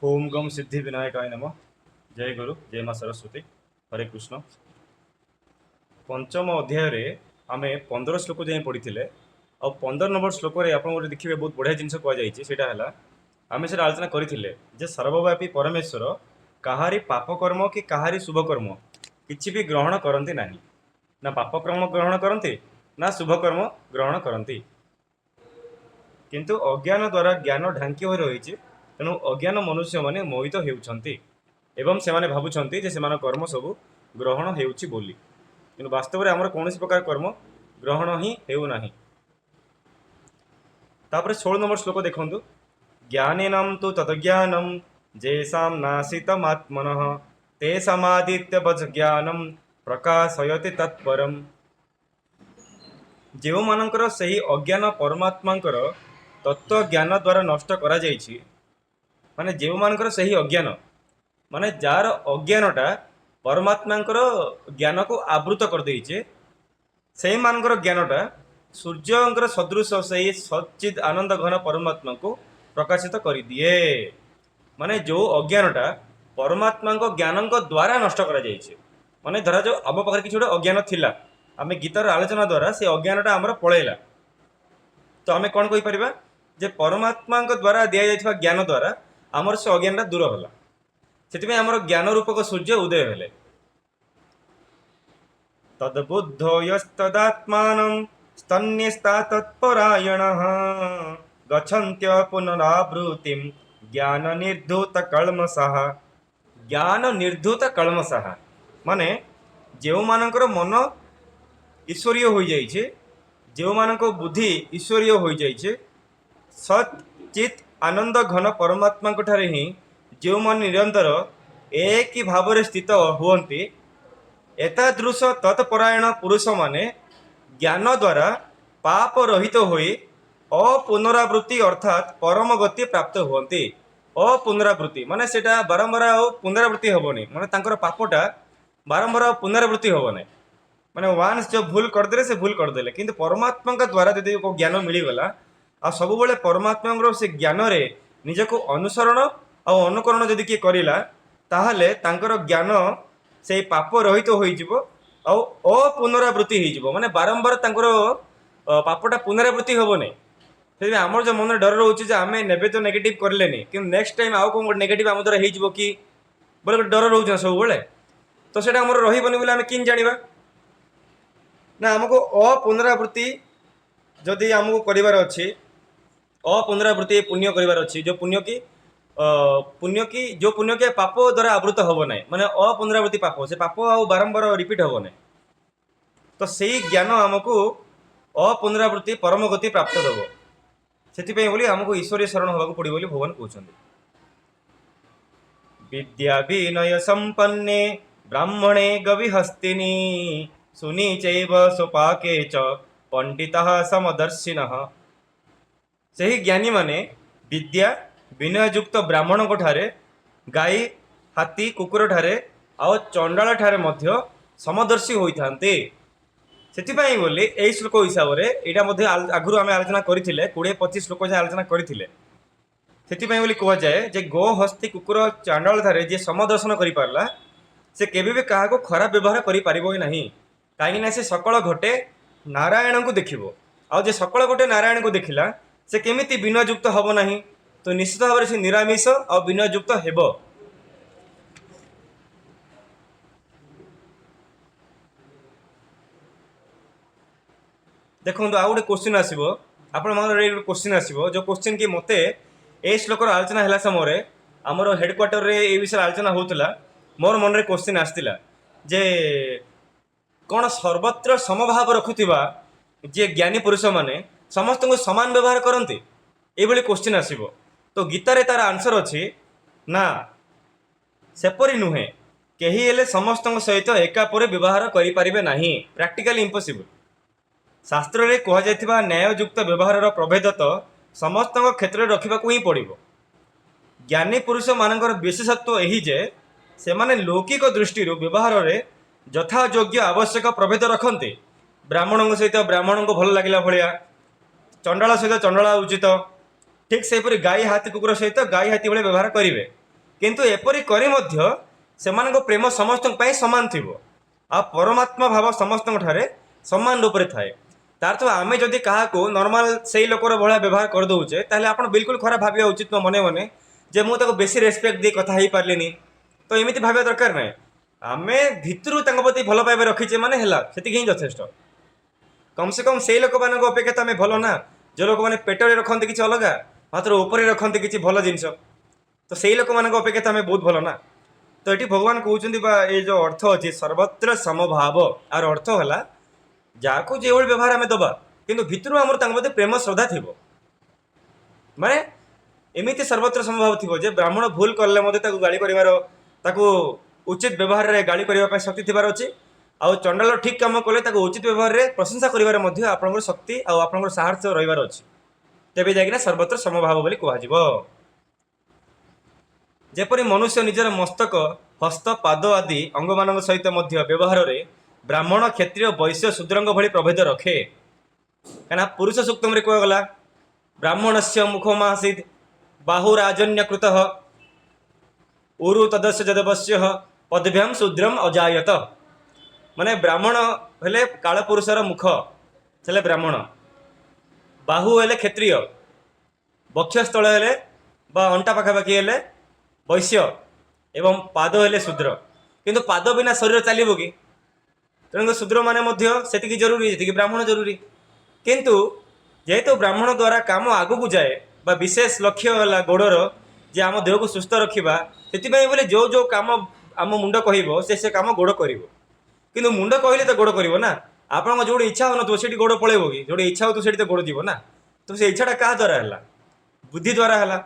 ओम गम सिद्धि विनायकाय नमः। जय गुरु जय माँ सरस्वती। हरे कृष्ण। पंचम अध्याय आमे 15 श्लोक जाए पढ़ी आ 15 नंबर श्लोक आप देखिए बहुत बढ़िया जिनस कहला आमे से आलोचना करथिले जे सर्वव्यापी परमेश्वर कहारी पापकर्म कि कहारी शुभकर्म किछि भी ग्रहण करती नहीं। ना पापकर्म ग्रहण करती ना शुभकर्म ग्रहण करती, किंतु अज्ञान द्वारा ज्ञान ढांकी हो रही। तेणु अज्ञान मनुष्य माने मोहित होउछंती एवं से भावुंट जे से कर्म सब ग्रहण होउछि बोली, किंतु वास्तव में आमर कौन प्रकार कर्म ग्रहण ही हेउना। तापर 16 नंबर श्लोक देखंतु। ज्ञानेनम तो तद्ज्ञानम जेसाम नासितमात्मनः तेषामादित्यवच ज्ञानम प्रकाशयति तत्परम। जो मानकर सही अज्ञान परमात्मांकर तत्व ज्ञान द्वारा नष्ट करा जाइछि, माने जो मानकर सही अज्ञान माने जार अज्ञानटा परमात्मांकर ज्ञान को आवृत कर देइछे, से मानकर ज्ञानटा सूर्यंकर सदृश से सच्चिद आनंद घन परमात्मा को प्रकाशित कर दिए। माने जो अज्ञानटा परमात्मा ज्ञान द्वारा नष्ट करा जाइछे, माने धरा जो आम पाखे किसी गोटे अज्ञान थिला, आम गीतार आलोचना द्वारा से अज्ञानटा आमर पलैला, तो आम कौन कहीपर जे परमात्मा द्वारा दि जाइथिबा ज्ञान द्वारा आमर से अज्ञानटा दूर होला। से आमर ज्ञान रूपक सूर्य उदय हेले। तद्बुद्धो यस्तदात्मानं स्तन्यस्ता तत्परायणः गच्छन्त्य पुनरावृत्तिं ज्ञान निर्धूत कल्मषः। ज्ञान निर्धूत कल्मषः माने जो मानकर मन ईश्वरीय हो जाइछे, जो मानक बुद्धि ईश्वरीय हो जाइछे, सत चित आनंद घन परमात्मा ठारे ही जो मन निरंतर एक ही भाव स्थित हुवंती, एतादृश तत्परायण पुरुष माने ज्ञान द्वारा पाप रहित होई अपुनरावृत्ति अर्थात परम गति प्राप्त हुवंती। अपुनरावृत्ति माने सेटा बारंबार पुनरावृत्ति हेबनी, माने तांकर पापटा बारंबार पुनरावृत्ति हेबनी। माने वान्स जो भूल करदे से भूल करदे, किंतु परमात्मा द्वारा यदि ज्ञान मिलगला आ सब बेले परमात्मा से ज्ञान रे निजको अनुसरण आ अनुकरण जदि किए करिला, ताहले तांकर ज्ञान से पाप रहित हो अपुनरावृत्ति हो, माने बारंबार तांकर पापटा पुनरावृत्ति हेबनी। से आमर जो मन डर रोचे आम ने तो नेगेटिव करले कि नेक्स्ट टाइम आउ कौन नेगेटिव आम द्वारा हो कि बोले डर रोचे सब बेले, तो सेटा आमर रहीबनी बोले आम कि जानिबा ना। आमको अपुनरावृत्ति जदि आमको करिवार अछि, अपुनरावृत्ति पुण्य करिवार अछि, जो पुण्य की जो पुण्य के पाप द्वारा आवृत हब ना, माने अपुनरावृत्ति पाप से पाप आ बारंबार रिपीट हब ना, तो सही ज्ञान आमको अपुनरावृत्ति परम गति प्राप्त देव। से बोली आमको ईश्वरीय शरण होगा पड़े बोली भगवान कहते। विद्या विनय संपन्ने ब्राह्मणे गविहस्तिनी सुनी चैव सोपाके च पंडितः समदर्शिनः। सही ज्ञानी माने विद्या विनययुक्त ब्राह्मण ठारे गाई हाथी कुकुर ठारे आ चंडाल ठारे मध्य समदर्शी होइथान्ते। सेतिपाई बोली एई श्लोक हिसाब रे एटा मध्ये आगुरु आमे आलोचना करिथिले 20-25 श्लोक जे आलोचना करिथिले। सेतिपाई बोली कहा जाए जे गो हस्ती कुकुर चांडाल ठारे जे समदर्शन करि पारला से केबे भी काहाको खराब व्यवहार करि पारिबो ही नहीं, काहे ना से सकल घटे नारायण को देखिबो। आ जे सकल घटे नारायण को देखिला से केमिति विनययुक्त हब नहीं, तो निश्चित भाव से निरामिष और विनययुक्त हेब। देखो आउ गोटे क्वेश्चन आसो आप क्वेश्चन आसो, जो क्वेश्चन कि मते ए श्लोकर आलोचना है समय आमर हेडक्वार्टर रे ए विषय आलोचना होता, मोर मन रे क्वेश्चन आसला जे कौन सर्वत्र समभाव रखुवा जे ज्ञानी पुरुष माने समस्त को समान व्यवहार करते, ये क्वेश्चन आसो। तो गीतार तार आंसर अच्छी ना, सेपरी नुहे, कहीं हेले समस्त सहित एकापर व्यवहार करें ना, प्रैक्टिकली इम्पॉसिबल। शास्त्र रे कह जाइथिबा न्याययुक्त व्यवहार प्रभेद तो समस्त क्षेत्र में रखा ही पड़ो। ज्ञानी पुरुष मानकर विशेषत्व यही जे से माने लौकिक दृष्टि व्यवहार रे यथायोग्य आवश्यक प्रभेद रखते। ब्राह्मण सहित ब्राह्मण को भल लगे भाया, चंडाल सहित चंडाल उचित, ठीक से गाई हाथी कुकुर सहित गाई हाथी भाई व्यवहार करेंगे। किंतु एपरी करी मध्य सेमानक प्रेम समस्त समान थिबो आ परमात्मा भाव समस्त ठारे समान रूप से थाए तार तो आम जदि क्या नॉर्मल से ही लोकर भाया व्यवहार कर दौचे ताहले आप बिल्कुल खराब भाविया उचित मने मने जे मुझे बेसी रेस्पेक्ट दी कथा हो पारे तो एमती भाविया दरकार ना आम भितर प्रति भल पाइबा रखीचे माने है से यथेष्ट कम से कम से लोक मान अपेक्षा तो आम भल ना जो लोक मैंने पेटर रखते किसी अलग मात्र ऊपर रखते किसी भल जिनस तो से लोक मान अपेक्षा तो आम बहुत भल ना तो ये भगवान कहते ये जो अर्थ अच्छी सर्वत्र समभाव आर अर्थ है जहाँ जो व्यवहार आम दबा कि भितर आमर प्रति प्रेम श्रद्धा थी माने एमती सर्वत्र समभाव थी जे ब्राह्मण भूल कले गाड़ी कर उचित व्यवहार रे गाड़ी करने शक्ति थी अच्छे आउ चंडाल ठीक कम कले उचित व्यवहार रे प्रशंसा कर आपंकर शक्ति आपर साहस रही अच्छी तेज जाकि सर्वत्र समभाव बोली कह जेपरी मनुष्य निजर मस्तक हस्त पाद आदि अंग मान सहित व्यवहार रे ब्राह्मण क्षत्रिय वैश्य शूद्रंग भली प्रभेद रखे कहीं पुरुष सूक्तम रे कहगला ब्राह्मण से मुखमासीद बाहुराजन्यकृत उरु तदस्य जदवश्य पदभ्याम शूद्रम अजायत माने ब्राह्मण हेले काल पुरुषर मुख चले ब्राह्मण बाहु हेले क्षत्रिय वक्षस्थल हेले बा अंटा पाखापाखि हेले वैश्य एवं पाद हेले शूद्र किंतु पाद बिना शरीर चलो कि तेणुक शूद्र माने जरूरी जी ब्राह्मण जरूरी किंतु जेहेतु ब्राह्मण द्वारा काम आग को जाए बा विशेष लक्ष्य है गोड़र जे आम देह को सुस्थ रखा से बोले जो जो काम आम मुंड कह से काम गोड़ कर कि मुंड कहले तो गोड़ कर ना आपन जो इच्छा हो नी गोड़ पलैब कि जो इच्छा हो तो गोड़ जीव ना तो से इच्छाटा क्या द्वारा है बुद्धि द्वारा है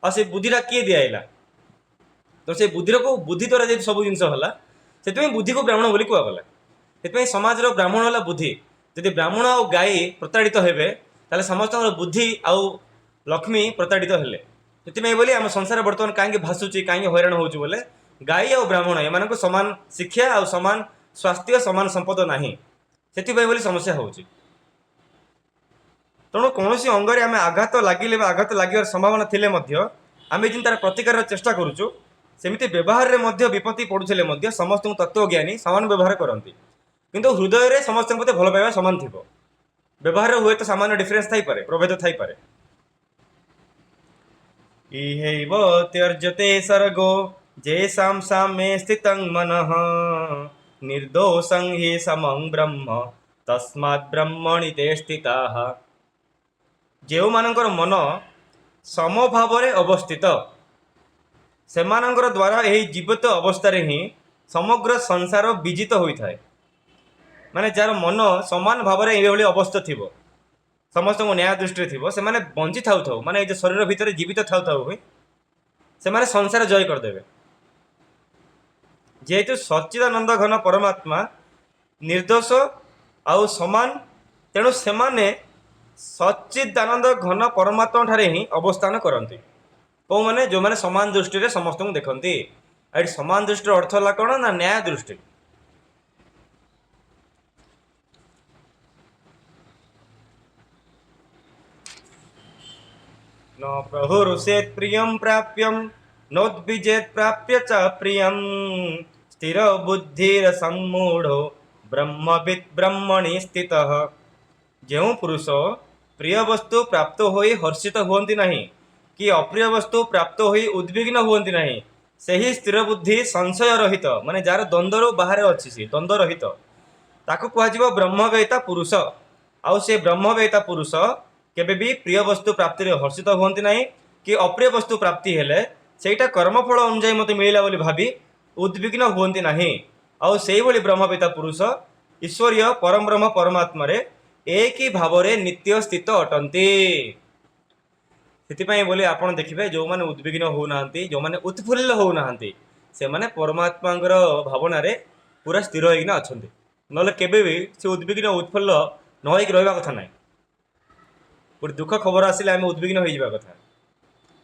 आ से बुद्धिटा किए दिहला तो से बुद्धि को बुद्धि द्वारा जो सब जिन से बुद्धि को ब्राह्मण बोली कहगला से समाज ब्राह्मण है बुद्धि जदि ब्राह्मण आ गाई प्रताड़ित हेबे ताले समस्त बुद्धि आउ लक्ष्मी प्रताड़ित हेले से बोली आम संसार बर्तमान कहीं भाषुची कहीं हैरान होची बोले गाई आ ब्राह्मण एम सामान शिक्षा आ सामान स्वास्थ्य सामान संपद नहीं से बोली समस्या होची तेणु कौन अंगरे आम आघात लगे आघात लगे संभावना थिले आम जिन तार प्रतिकार चेष्टा करुचु सेमती व्यवहार में विपत्ति पड़ुले समस्त तत्वज्ञानी सामान व्यवहार करती किंतु हृदय रे समस्त प्रति भल पाइबा सामान थी व्यवहार हुए तो सामान्य डिफरेन्स थी पारे प्रभेद थी पारे इहैव त्यज्यते सर्गो जेषां साम्ये स्थितं मनः निर्दोषं हि समं ब्रह्म तस्मात् ब्रह्मणि ते स्थिताः जो मानकर मन समभाव अवस्थित सेमानंकर द्वारा यही जीवित अवस्था ही समग्र संसार विजित होता है माने जार मन समान भाव में ये अवस्था थी समस्त न्याय दृष्टि थी से माने बंची था माने जो शरीर भितर जीवित था से माने संसार जय करदे जेहेतु सच्चिदानंद घन परमात्मा निर्दोष आउ समान तेणु से सच्चिदानंद घन परमात्मा ठारे ही अवस्थान करती कौ मैंने जो मैंने समान दृष्टि समस्त को देखती ये समान दृष्टि अर्थ है कौन ना न्याय दृष्टि न प्रहुरुषेत् प्रियं प्राप्यं नोद्विजेत् प्राप्य च प्रियं स्थिर बुद्धिर सम्मूढ़ो ब्रह्मविद् ब्रह्मणि स्थितः जो पुरुष प्रिय वस्तु प्राप्त होई हर्षित हुअन्ति नहीं कि अप्रिय वस्तु प्राप्त होई उद्विग्न हुअन्ति नहीं सही स्थिर बुद्धि संशय रहित माने जार द्वंद्वर बाहर अच्छी सी द्वंद्व रहित ताकू कह ब्रह्मवेता पुरुष आउ से ब्रह्मवेता पुरुष केबे भी प्रिय वस्तु प्राप्ति हर्षित हुअन्ति नहीं कि अप्रिय वस्तु प्राप्ति हेले सेटा कर्मफल अनुजाई मते मिलिला बोली भाबी उद्विग्न हुअन्ति नहीं आउ सेही बोली ब्रह्मवेता पुरुष ईश्वरीय परम ब्रह्म परमात्मा रे एक ही भाव रे नित्य स्थित अटंती से बोले आपड़ देखिए जो मैंने उद्विग्न होना जो मैंने उत्फुल्ल होना से माने परमात्मा भावना रे पूरा स्थिर होना अच्छा ना केबे भी से उद्विग्न उत्फुल्ल न रहा कथा ना गोटे दुख खबर आसिले आम उद्विग्न हो जावा कथा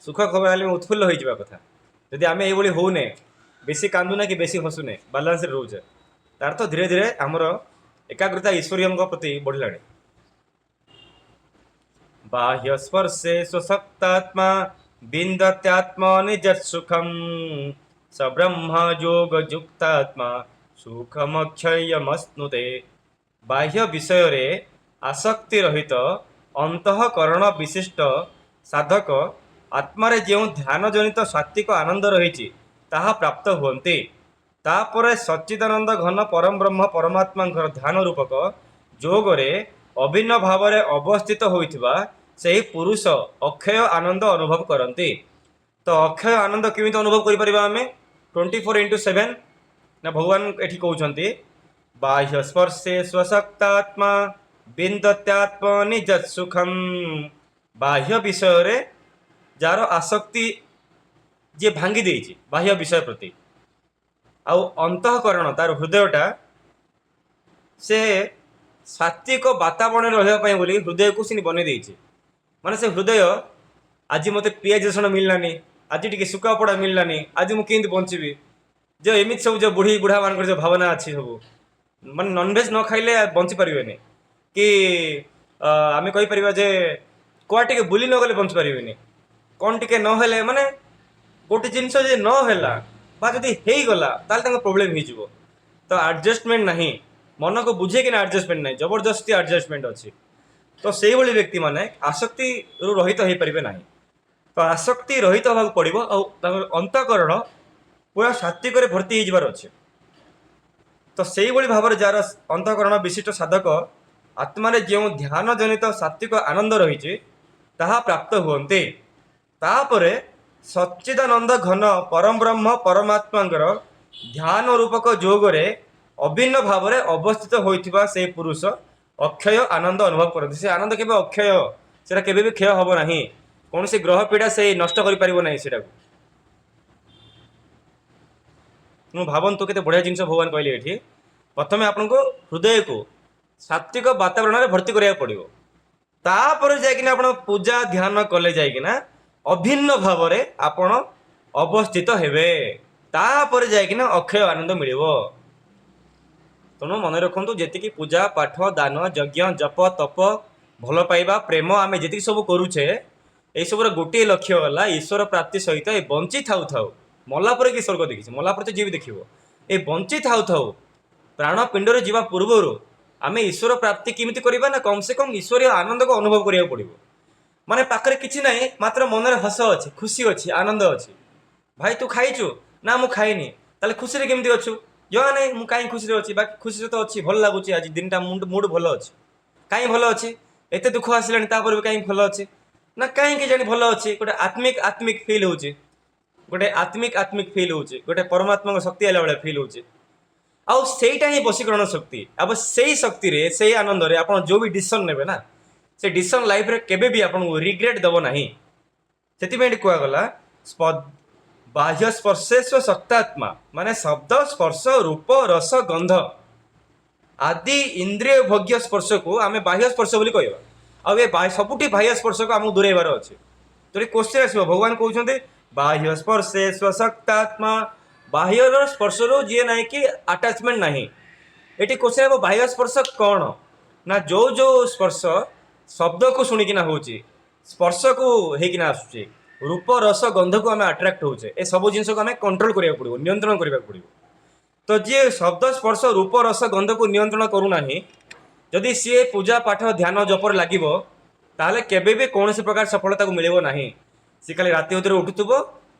सुख खबर आने उत्फुल्ल हो जावा कथा जदि आम ये होने बेसी कांदुना कि बेसी हसुने बालांस रोचे तार तो धीरे धीरे आमर एकाग्रता ईश्वरीय प्रति बढ़ला बाह्य स्पर्शे स्वशक्तात्मा विन्दत्यात्मनि यत्सुखं स ब्रह्म योगयुक्तात्मा सुखमक्षयमश्नुते। बाह्य विषय रे आसक्ति रहित अंतःकरण विशिष्ट साधक आत्मारे जो ध्यान जनित सात्विक आनंद रही ताहा प्राप्त हुंती। तापर सच्चिदानंद घन परम ब्रह्म परमात्मा ध्यान रूपक जोगरे अभिन्न भाव में अवस्थित होइथिबा ସେହି पुरुष अक्षय आनंद अनुभव करती। तो अक्षय आनंद केमिति अनुभव करिपरिबा आमे 24/7 ना भगवान एठी कहउछंती बाह्य स्पर्शे स्वशक्तात्मा विन्दत्यात्मनि यत्सुखम। बाह्य विषय रे जार आसक्ति जे भांगी देछि बाह्य विषय प्रति आउ अंतःकरण तार हृदयटा से सात्विक वातावरण रहिबा बोली हृदय को सिनी बने देछि। माने से हृदय आज मते पियाज रसुण मिललानी आज टिके सुका पड़ा मिललानी आज मु केंति बंचिबी जो एमित सब जो बुढ़ी बुढ़ा मान जो भावना अच्छी सब माने नॉनवेज न खाइले बंची पारिबेनी कि आमे कहि परिबा जे कोआ टिके बुली न गले बंची पारिबेनी कोन टिके न हेले माने गोटे जिंस जे न होला बा जदी हेई गला ताल तंग प्रॉब्लम ही जिवो। तो एडजस्टमेंट नहीं मन को बुझे कि ना एडजस्टमेंट नहीं जबरदस्ती एडजस्टमेंट अच्छी। तो से भली व्यक्ति माने आसक्ति रहित हो पारे ना। तो आसक्ति रहित होगा पड़ो अंतःकरण पूरा सात्विक भर्ती हो अच्छे। तो से भाव जार अंतःकरण विशिष्ट साधक आत्मारे जो ध्यान जनित सात्विक आनंद रही प्राप्त हुंते। तापरे सच्चिदानंद घन परम ब्रह्म परमात्मा ध्यान रूपक जोगरे अभिन्न भाव में अवस्थित होइथिबा से पुरुष अक्षय आनंद अनुभव करते। से आनंद केबे अक्षय सेटा केबे भी क्षय हबो नाही कौन से ग्रह पीड़ा से नष्ट करि परिबो नाही। सेटा मु भावंतु केते बढ़िया जिंस भगवान कहले एठी प्रथमे आपन को हृदय को सात्विक वातावरण में भर्ती करिया पड़िबो। तापर जाय कि आपन पूजा ध्यान कले जाय कि अभिन्न भाव में आपन अवस्थित हेबे। तापर जाय कि अक्षय आनंद मिलिबो। तेणु मन रखु जी पूजा पाठ दान यज्ञ जप तप भल पाइबा प्रेम आम जी सब करुचे सब गोटे लक्ष्य गला ईश्वर प्राप्ति सहित ये बंची थाउ थाउ मलापर कि स्वर्ग देखी मलापर तो जी भी देखो ये बंची थाउ थाउ प्राण पिंडर जीवा पूर्वर आम ईश्वर प्राप्ति केमिति करबा ना कम से कम ईश्वरीय आनंद को अनुभव करिया पड़िबो। माने पाखरे किछि नाही मात्र मन रे हस अछि खुशी अछि आनंद अछि। भाई तू खाइछु ना मु खाइनी ताले खुशी रे केमिति अछु जहाँ नहीं मुझे कहीं खुशी अच्छी बाकी खुशी तो अच्छी भल लगुच आज दिन टा मूड भल अच्छी कहीं भल अच्छी एत दुख आसला भी कहीं भल अच्छी ना कहीं जानी भल अच्छी गोटे आत्मिक फिल हो गोटे आत्मिक फिल हो गोटे परमात्मा शक्ति आला भाया फिल हो आउ सेटा ही वशीकरण शक्ति। अब से शक्ति रे से आनंद रे आप जो भी डिसीजन नेबे ना से डिसीजन लाइफ रे केबे भी आपको रिग्रेट दब ना से कहगला बाह्य स्पर्शेश्व शक्तात्मा माने शब्द स्पर्श रूप रस गंध आदि इंद्रिय भोग्य स्पर्श को आम बाह्य स्पर्श बोली कहवा आ सबुठी बाह्य स्पर्श को आमको दूरेबार अच्छे। तो क्वेश्चन आस भगवान कहते बाह्य स्पर्शेश्व शक्तात्मा बाह्य स्पर्श जी ना कि आटाचमेंट ना ये क्वेश्चन हम बाह्य स्पर्श कौन ना जो जो स्पर्श शब्द को शुणिकिना हो स्पर्श को होना आसुचे रूप रस गंध को आम अट्राक्ट होचे ए सब जिन को आम कंट्रोल करा पड़ो नियंत्रण करा पड़ो। तो जी शब्द स्पर्श रूप रस गंध को नियंत्रण करूना जदि सी पूजा पाठ ध्यान जपर लगे ताहले केबे भी कौन प्रकार सफलता को मिले ना। सी खाली राति उधर उठुब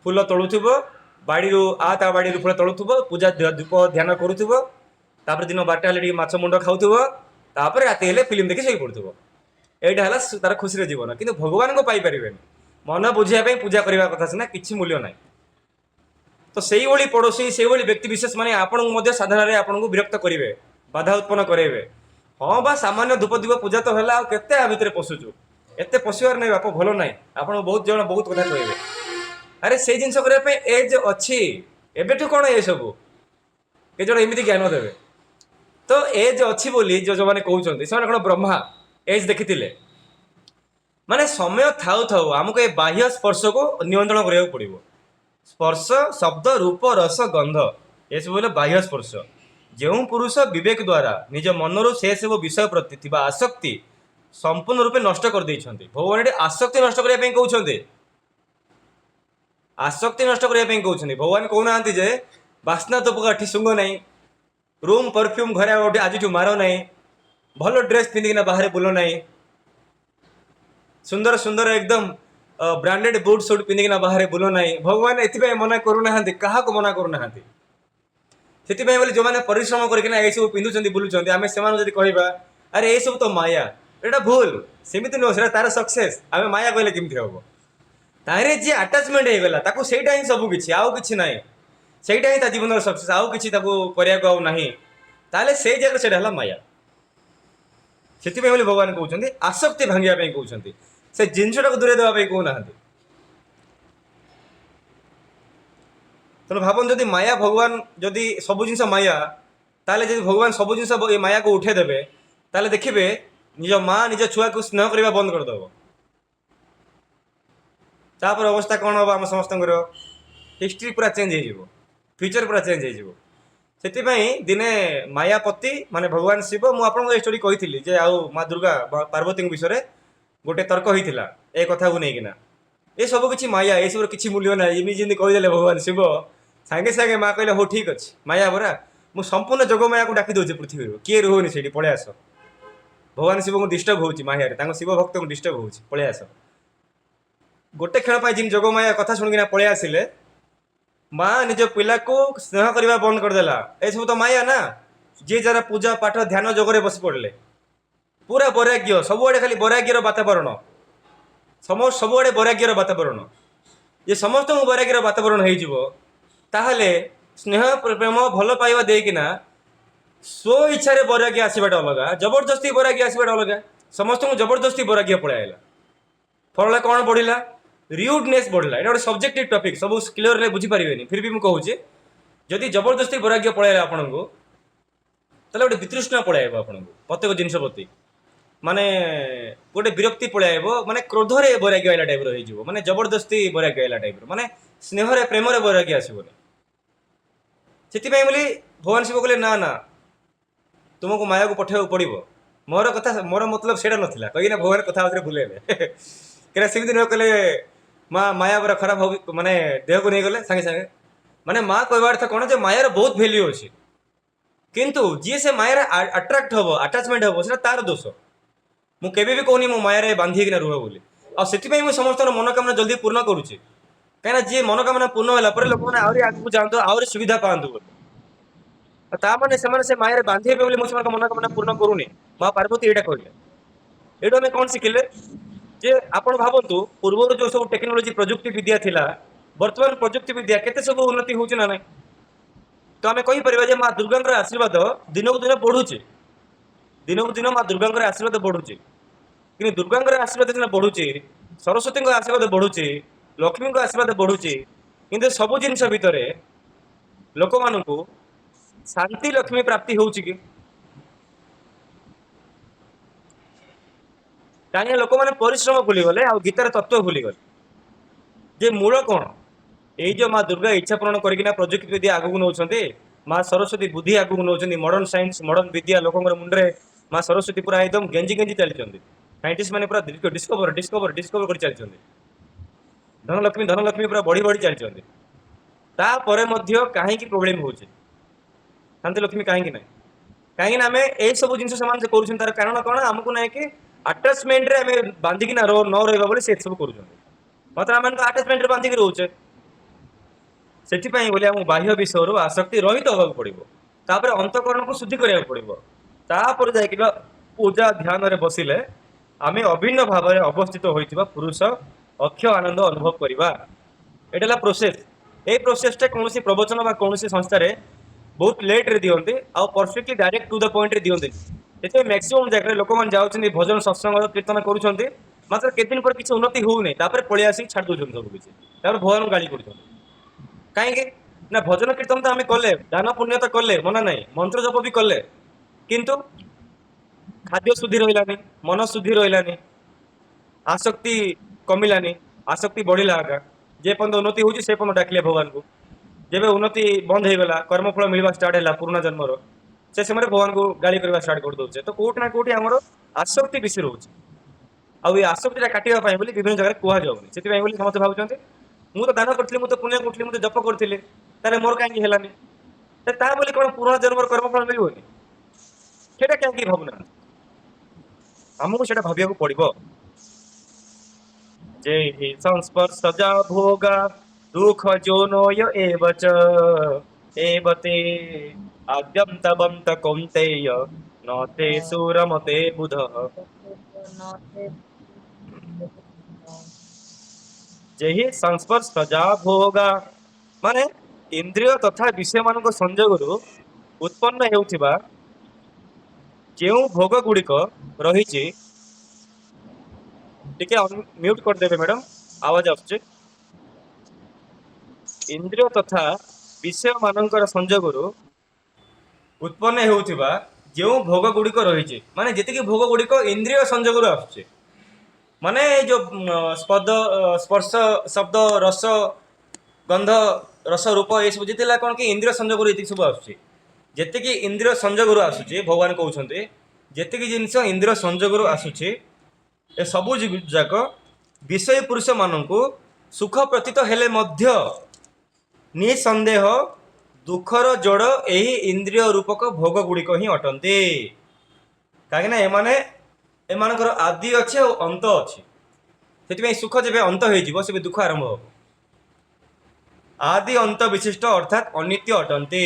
फूल तोलुब बाड़ी ता बाड़ी फूल तोलुब पूजा धूप ध्यान करुब दिन 12टा हेल्ले माछ मुंड खाऊब राति फिल्म देखी शई पड़ुब एटा है तार खुशी जीवन किंतु भगवान को पाई परिबेनी मन बुझाई पूजा करने कथा सीना किसी मूल्य ना। तो से पड़ोसी से व्यक्ति विशेष माने आपन साधन आपन को विरक्त करेंगे बाधा उत्पन्न करेंगे। हाँ बा सामान्य धूप दीप पूजा तो है केते भितर पशुचु एत पशिवार नहीं बाप भल ना आप बहुत जन बहुत कथा कहे अरे से जिन करने एज अच्छी एबेठू कौन ये सब के जन एमती ज्ञान देवे। तो एज अच्छी बोली जो मैंने कहते से कौन ब्रह्मा एज देखी माने समय थाउ थाउ आमको ये बाह्य स्पर्श को नियंत्रण करा पड़ो। स्पर्श शब्द रूप रस गंध ये सब बोले बाह्य स्पर्श जो पुरुष विवेक द्वारा निज मनरू से सब विषय प्रति थिबा आसक्ति संपूर्ण रूपे नष्ट कर देइछन्ते। भगवान ये आसक्ति नष्ट करने कहते आसक्ति नष्ट करने कहते भगवान कहना जे बास्ना तो पका शुंग ना रूम परफ्यूम घरे गोटे आज मार ना भल ड्रेस पिंधिकिना बाहर बुल ना सुंदर सुंदर एकदम ब्रांडेड बुट सुट पिंधिकिना बाहर बुल ना भगवान ए मना करूना क्या मना करूना से जो मैंने परिश्रम करके सब पिंधुं बुलूँ आम से कहवा अरे ये सब तो माया एटा भूल सेमती नुह तार सक्सेस आम माया कहले केमती हम तारे जी आटाचमेंट हो गला सेटा ही सब किसी आउ कि ना सेटा ही जीवन सक्सेस आउ कि से जगह से माया से भगवान कहते आसक्ति भांगे कहते से जिनटा को दूरे देवाई कहना तेणु भावन जदि माया भगवान जदि सब जिन माया ताले जदि भगवान सब जिन माया को उठेदेवे ताले देखिए निज माँ निज छुआ को स्नेह करने बंद करदेव तापर अवस्था कौन हम आम समस्त हिस्ट्री पूरा चेंज हो फ्यूचर पूरा चेंज हो दिने मायापति माने भगवान शिव मुझे स्टोरी कही जे आउ माँ दुर्गा पार्वती विषय में गोटे तर्क होता ए कथा को लेकिन ये सब किसी माया ये सब किसी मूल्य ना इमी जमी कहीदे भगवान शिव सांगे सांगे माँ कहले हो ठीक अच्छे माया बरा मुझे संपूर्ण जग माया को डाकी दूसरी पृथ्वी किए रुहनी से पलि आस भगवान शिव को डिस्टर्ब हो माया शिव भक्त को डिस्टर्ब हो पलि आस गोटे क्षण जिन जगमाया कथा शुणिना पलि आसिले माँ निज पिला को स्नेह करने बंद करदेला ये सब तो माया ना जी जरा पूजा पाठ ध्यान जगह बस पड़े पूरा वैराग्य सबुआड़े खाली वैराग्यर वातावरण सबुआड़े वैराग्यर वातावरण ये समस्त वैराग्यर वातावरण होताले स्नेह प्रेम भल पाइबा देकिना स्व इच्छा वैराग्य आसवाटा अलग जबरदस्ती वैराग्य आसवाटा अलग समस्त को जबरदस्ती वैराग्य पड़ाइला फल कौन बढ़ला रियूडनेस बढ़ला ये गोटे सब्जेक्टिव टॉपिक सब क्लियर बुझीपारे फिर भी मुझे जदि जबरदस्ती वैराग्य पड़ाइला आपन को गोटे वितृष्णा पड़ाइब आपन को प्रत्येक जिनस प्रति माने गोटे विरक्ति पड़ाइब माने क्रोधरे वैराग्य आइला टाइप हो माने जबरदस्ती वैराग्य आइला टाइप माने स्नेह प्रेम वैराग्य आसबनी से भगवान शिव कहले ना ना तुमको माया को पठेवा पड़ो मोर कथा मोर मतलब से नाला कहीं भगवान कथा भूलेले क्या सेमती नुह कहले माँ माया बरा खराब हो माने देह को नहीं गले सांगे सांगे माने माँ कहवा अर्थ कौन जो मायार बहुत भैल्यू अच्छी किंतु जी से मायार अट्राक्ट हम आटाचमेंट हम से तार दोष मुझे भी कहनी मो मायार बांधिकिना रुह बोली आती मुझे समस्त मनोकामना जल्दी पूर्ण करुच्ची कहीं जी मनोकामना पूर्ण है लोक मैंने आहरी आगे जातु आहरी सुविधा पातु ताने से मायार बांधे मुझे मनोकामना पूर्ण करूनी माँ पार्वती यहाँ कहले ये कौन शिखिले जे आपण भावतु पूर्व जो सब टेक्नोलोजी प्रजुक्ति विद्या थिला वर्तमान प्रजुक्ति विद्या केते सब उन्नति होउछ ना नहीं तो आम कहीपर माँ दुर्गा आशीर्वाद दिन को दिन बढ़ुचे दिन को दिन माँ दुर्गा आशीर्वाद बढ़ुचे कि दुर्गा आशीर्वाद सीना बढ़ुचे सरस्वती आशीर्वाद बढ़ुचे लक्ष्मी आशीर्वाद बढ़ुचे कि सब जिन भितर लोक मान शांति लक्ष्मी प्राप्ति होउछि कि कहीं लोक मैंने परिश्रम भूलीगले आ गीतार तत्व भूलीगले जे मूल कौन ये जो माँ दुर्गा इच्छा पूरण करना प्रजुक्ति विद्या आगू नौ माँ सरस्वती बुद्धि आगू नौ मॉडर्न साइंस मॉडर्न विद्या लोक मुंडे माँ सरस्वती पूरा एकदम गेंजी गेंजी चलती साइंटिस्ट मैंने पूरा डिस्कवर डिस्कवर डिस्कवर कर चलती धनलक्ष्मी पूरा बढ़ी बढ़ी चलती कहीं प्रोब्लेम हो शांति लक्ष्मी कहीं ना कहीं आम यही सब जिन से तार कारण कौन आमको ना कि आटाचमेंट रे आम बांधिकिना न रहा से सब कर आम आटाचमेंट रे बांधिक रोचे से बाह्य विषय आसक्ति रहित होगा पड़ो अंतकरण को शुद्धि करा पड़ो जा पूजा ध्यान रे बसिले आम अभिन्न भाव में अवस्थित होता पुरुष अक्षय आनंद अनुभव करवा यहाँ प्रोसेस ये प्रोसेसटा कौन प्रवचन कौन संस्था बहुत लेट रे दिखते आउ perfectly direct to the point ray दिखते से मैक्सिमम जगह लोक मैंने जाऊँच भजन सत्संग कीर्तन करुँच मात्र केत दिन पर किसी उन्नति होनी पलि आसिक छाड़ दूसरी सब किसी भगवान को गाड़ी कर कहीं ना भजन कीर्तन तो आम कले दान पुण्य तो कले मना ना मंत्र जप भी कले किंतु खाद्य शुद्धि रही मन शुद्धि रही आसक्ति कमिलानी आसक्ति बढ़ला आगा जे पर्यंत उन्नति होती से पर्यंत डाकिले भगवान को जब उन्नति बंद हो गला कर्मफल मिलवा स्टार्ट है पुराना जन्मर से समय भगवान को गाली करवा स्टार्ट कर दौचे तो कौट ना कौटी आमर आसक्ति बेसी रोचे आसक्ति काटापी विभिन्न जगह कहुनी से समस्त भावुं ମୁଁ ତ ଦାନ କରିଥିଲି, ମୁଁ ତ ପୁଣ୍ୟ କରୁଥିଲି, ମୁଁ ତ ଜପ କରୁଥିଲି, ତାହେଲେ ମୋର କାହିଁକି ହେଲାନି? ତା ବୋଲି କଣ ପୁରୁଣା ଜନ୍ମର କର୍ମଫଳ ମିଳିବନି? ସେଇଟା କାହିଁକି ଭାବୁନାହାନ୍ତି? ଆମକୁ ସେଇଟା ଭାବିବାକୁ ପଡିବ ଯେ हि ସଂସ୍ପର୍ଶଜା ଭୋଗା ଦୁଃଖ ଯୋନୋୟ ଏବଚ ଏବତେ ଆଦ୍ୟନ୍ତବନ୍ତ କୌନ୍ତେୟ ନତେ ସୁରମତେ ବୁଧ। ଯେହି ସଂସ୍ପର୍ଶଜା ଭୋଗା ମାନେ ଇନ୍ଦ୍ରିୟ ତଥା ବିଷୟ ମାନଙ୍କ ସଂଯୋଗରୁ ଉତ୍ପନ୍ନ ହେଉଥିବା ଯେଉଁ ଭୋଗ ଗୁଡିକ ରହିଛି, ଟିକେ ମ୍ୟୁଟ କରିଦେବେ ମ୍ୟାଡାମ, ଆୱାଜ ଆସୁଛି। ଇନ୍ଦ୍ରିୟ ତଥା ବିଷୟ ମାନଙ୍କର ସଂଯୋଗରୁ ଉତ୍ପନ୍ନ ହେଉଥିବା ଯେଉଁ ଭୋଗ ଗୁଡିକ ରହିଛି, ମାନେ ଯେତିକି ଭୋଗ ଗୁଡିକ ଇନ୍ଦ୍ରିୟ ସଂଯୋଗରୁ ଆସୁଛି, ମାନେ ଏଇ ଯୋଉ ସ୍ପର୍ଶ, ଶବ୍ଦ, ରସ, ଗନ୍ଧ, ରସ, ରୂପ, ଏସବୁ ଯେତେବେଳେ କଣ କି ଇନ୍ଦ୍ରିୟ ସଂଯୋଗରୁ ଏତିକି ସବୁ ଆସୁଛି। ଯେତିକି ଇନ୍ଦ୍ରିୟ ସଂଯୋଗରୁ ଆସୁଛି, ଭଗବାନ କହୁଛନ୍ତି ଯେତିକି ଜିନିଷ ଇନ୍ଦ୍ରିୟ ସଂଯୋଗରୁ ଆସୁଛି, ଏ ସବୁ ଯାକ ବିଷୟ ପୁରୁଷ ମାନଙ୍କୁ ସୁଖ ପ୍ରତୀତ ହେଲେ ମଧ୍ୟ ନିଃସନ୍ଦେହ ଦୁଃଖର ଯୋଡ ଏହି ଇନ୍ଦ୍ରିୟ ରୂପକ ଭୋଗ ଗୁଡିକ ହିଁ ଅଟନ୍ତି। କାହିଁକିନା ଏମାନଙ୍କର ଆଦି ଅଛି ଆଉ ଅନ୍ତ ଅଛି। ସେଥିପାଇଁ ସୁଖ ଯେବେ ଅନ୍ତ ହେଇଯିବ, ସେବେ ଦୁଃଖ ଆରମ୍ଭ ହବ। ଆଦି ଅନ୍ତ ବିଶିଷ୍ଟ ଅର୍ଥାତ୍ ଅନିତ୍ୟ ଅଟନ୍ତି।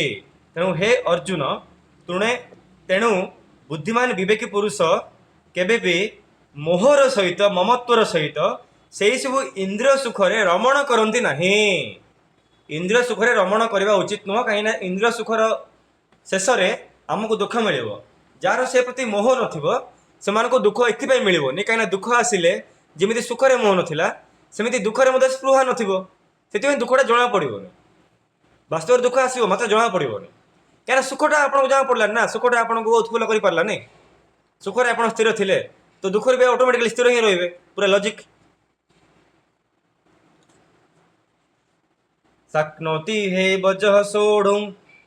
ତେଣୁ ହେ ଅର୍ଜୁନ, ତେଣୁ ବୁଦ୍ଧିମାନ ବିବେକୀ ପୁରୁଷ କେବେ ବି ମୋହର ସହିତ, ମମତ୍ୱର ସହିତ ସେଇ ସବୁ ଇନ୍ଦ୍ରିୟ ସୁଖରେ ରମଣ କରନ୍ତି ନାହିଁ। ଇନ୍ଦ୍ରିୟ ସୁଖରେ ରମଣ କରିବା ଉଚିତ ନୁହଁ, କାହିଁକିନା ଇନ୍ଦ୍ରିୟ ସୁଖର ଶେଷରେ ଆମକୁ ଦୁଃଖ ମିଳିବ। ଯାହାର ସେ ପ୍ରତି ମୋହ ନଥିବ, ସେମାନଙ୍କୁ ଦୁଃଖ ଏଥିପାଇଁ ମିଳିବନି, କାହିଁକିନା ଦୁଃଖ ଆସିଲେ ଯେମିତି ସୁଖରେ ମୋହ ନଥିଲା, ସେମିତି ଦୁଃଖରେ ମଧ୍ୟ ସ୍ପୃହା ନଥିବ। ସେଥିପାଇଁ ଦୁଃଖଟା ଜଣା ପଡିବନି। ବାସ୍ତବରେ ଦୁଃଖ ଆସିବ, ମାତ୍ର ଜଣା ପଡିବନି, କାହିଁକିନା ସୁଖଟା ଆପଣଙ୍କୁ ଜଣା ପଡିଲାନି ନା, ସୁଖଟା ଆପଣଙ୍କୁ ଉତ୍ଫୁଲ୍ଲ କରିପାରିଲାନି। ସୁଖରେ ଆପଣ ସ୍ଥିର ଥିଲେ, ତ ଦୁଃଖରେ ବି ଅଟୋମେଟିକାଲି ସ୍ଥିର ହିଁ ରହିବେ, ପୁରା ଲଜିକ। शक्नोति हे वजः सोढुं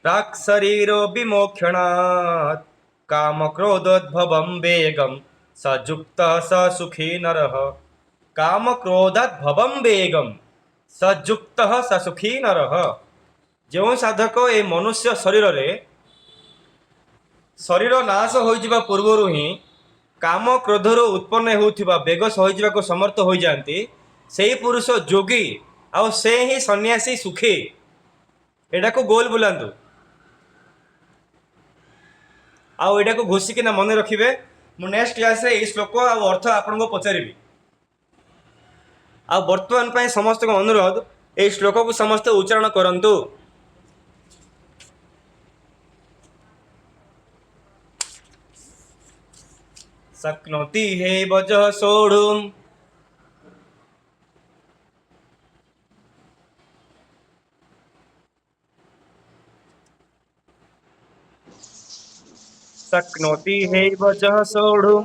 प्राक् शरीरो विमोक्षणात् काम क्रोधोद्भवं वेगं स युक्तः स सुखी नरः। काम क्रोधोद्भवं वेगं स युक्तः स सुखी नरः। ଯେଉଁ ସାଧକ ଏ ମନୁଷ୍ୟ ଶରୀର ନାଶ ହୋଇଯିବା ପୂର୍ବରୁ ହିଁ କାମ କ୍ରୋଧରୁ ଉତ୍ପନ୍ନ ହେଉଥିବା ବେଗ ସହିଯିବାକୁ ସମର୍ଥ ହୋଇଯାଆନ୍ତି, ସେହି ପୁରୁଷ ଯୋଗୀ, ଆଉ ସେ ହିଁ ସନ୍ନ୍ୟାସୀ ସୁଖୀ। ଏଟାକୁ ଗୋଲ ବୁଲାନ୍ତୁ, ଆଉ ଏଟାକୁ ଘୋଷିକିନା ମନେ ରଖିବେ। ମୁଁ ନେକ୍ସଟ କ୍ଲାସରେ ଏଇ ଶ୍ଲୋକ ଆଉ ଅର୍ଥ ଆପଣଙ୍କୁ ପଚାରିବି। ଆଉ ବର୍ତ୍ତମାନ ପାଇଁ ସମସ୍ତଙ୍କ ଅନୁରୋଧ, ଏଇ ଶ୍ଲୋକକୁ ସମସ୍ତେ ଉଚ୍ଚାରଣ କରନ୍ତୁ। शक्नोति हे वजः सोढुं शक्नोति हे वजः सोढुं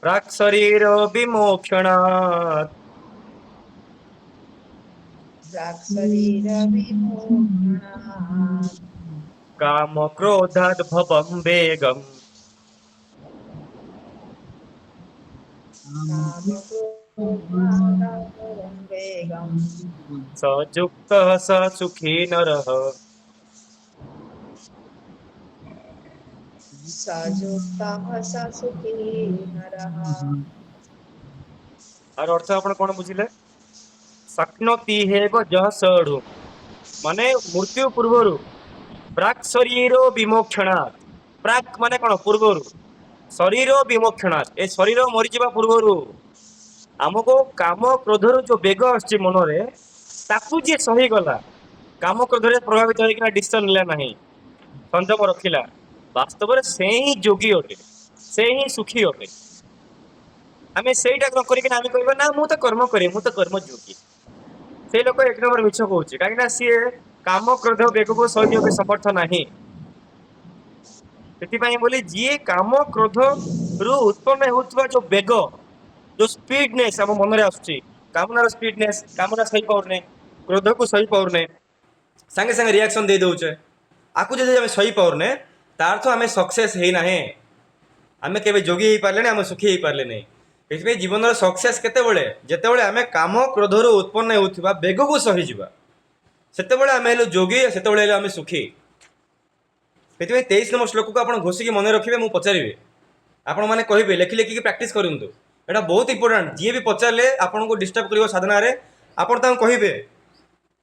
प्राक् शरीर विमोक्षणात् काम क्रोधाद्भवं वेगं स युक्तः स सुखी नरः। আর অর্থ ଆପଣ କଣ ବୁଝିଲେ? ଶକ୍ନୋତି ହେ ବଜଃ ସୋଢୁଂ ମାନେ ମୃତ୍ୟୁ ପୂର୍ବରୁ, ପ୍ରାକ୍ ଶରୀର ବିମୋକ୍ଷଣାତ୍, ପ୍ରାକ୍ ମାନେ କଣ? ପୂର୍ବରୁ। ଶରୀର ବିମୋକ୍ଷଣାତ୍, ଏ ଶରୀର ମରିଯିବା ପୂର୍ବରୁ ଆମକୁ କାମ କ୍ରୋଧରୁ ଯୋଉ ବେଗ ଆସୁଛି ମନରେ, ତାକୁ ଯିଏ ସହିଗଲା, କାମ କ୍ରୋଧରେ ପ୍ରଭାବିତ ହେଇକିନା ଡିସିସନ ନେଲା ନାହିଁ, ସଂଯମ ରଖିଲା, ବାସ୍ତବରେ ସେ ହିଁ ଯୋଗୀ ଅଟେ, ସେ ହିଁ ସୁଖୀ ଅଟେ। ଆମେ ସେଇଟା ନ କରିକିନା ଆମେ କହିବା ନା ମୁଁ ତ କର୍ମ କରେ, ମୁଁ ତ କର୍ମ ଯୋଗୀ, ସେଇ ଲୋକ ଏକ ନମ୍ବର ମିଛ କହୁଛି, କାହିଁକିନା ସିଏ କାମ କ୍ରୋଧ ବେଗକୁ ସହିଯିବାକୁ ସମର୍ଥ ନାହିଁ। ସେଥିପାଇଁ ବୋଲି ଯିଏ କାମ କ୍ରୋଧ ରୁ ଉତ୍ପନ୍ନ ହେଉଥିବା ଯୋଉ ବେଗ, ଯୋଉ ସ୍ପିଡନେସ୍ ଆମ ମନରେ ଆସୁଛି, କାମନାର ସ୍ପିଡନେସ୍, କାମନା ସହି ପାରୁନେ, କ୍ରୋଧକୁ ସହି ପାରୁନେ, ସାଙ୍ଗେ ସାଙ୍ଗେ ରିଆକ୍ସନ ଦେଇ ଦଉଛେ, ଆକୁ ଯଦି ଆମେ ସହି ପାରୁନେ, ତା ଅର୍ଥ ଆମେ ସକ୍ସେସ୍ ହେଇନାହିଁ। आम के जोगी हो पारे आम सुखी हो पारे नहीं। ये जीवन सक्सेस केतबे जितेबाला आम काम क्रोधर उत्पन्न होता बेग को सहीजा से आम हेलु जोगी से आम सुखी। से 23 नंबर श्लोक को आप घोषिकी मन रखिए। मुझे पचारि आपण मैंने कहे लेखि लेखिकी प्राक्ट करूँ। यहाँ बहुत इंपोर्टाट जी भी पचारे आपन को डिस्टर्ब कर साधना आपड़ कहे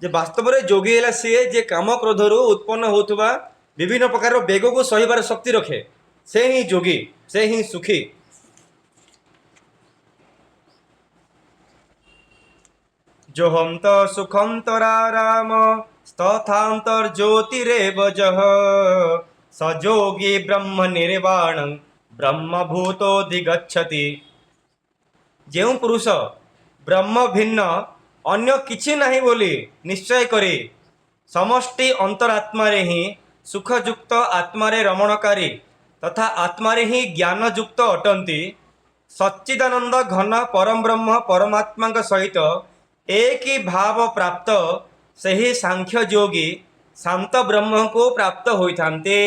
जे वास्तव में जोगी है सी जे काम क्रोधर उत्पन्न होता विभिन्न प्रकार बेग को सहीबार शक्ति रखे से ही जोगी से ही सुखी। जो हम तो सुखम तराराम स्तथांतर ज्योतिरेव जह सजोगी ब्रह्म निर्वाण ब्रह्मभूतोधिगच्छति। जो पुरुष ब्रह्म भिन्न अन्य किछि नहीं बोली निश्चय करे समष्टि अंतरात्मा ही सुखयुक्त आत्मा रमणकारी तथा आत्मा ही ज्ञानयुक्त अटंती सच्चिदानंद घन परम ब्रह्म परमात्मा सहित एक ही भाव प्राप्त से ही सांख्य योगी शांत ब्रह्म को प्राप्त होइथान्ते।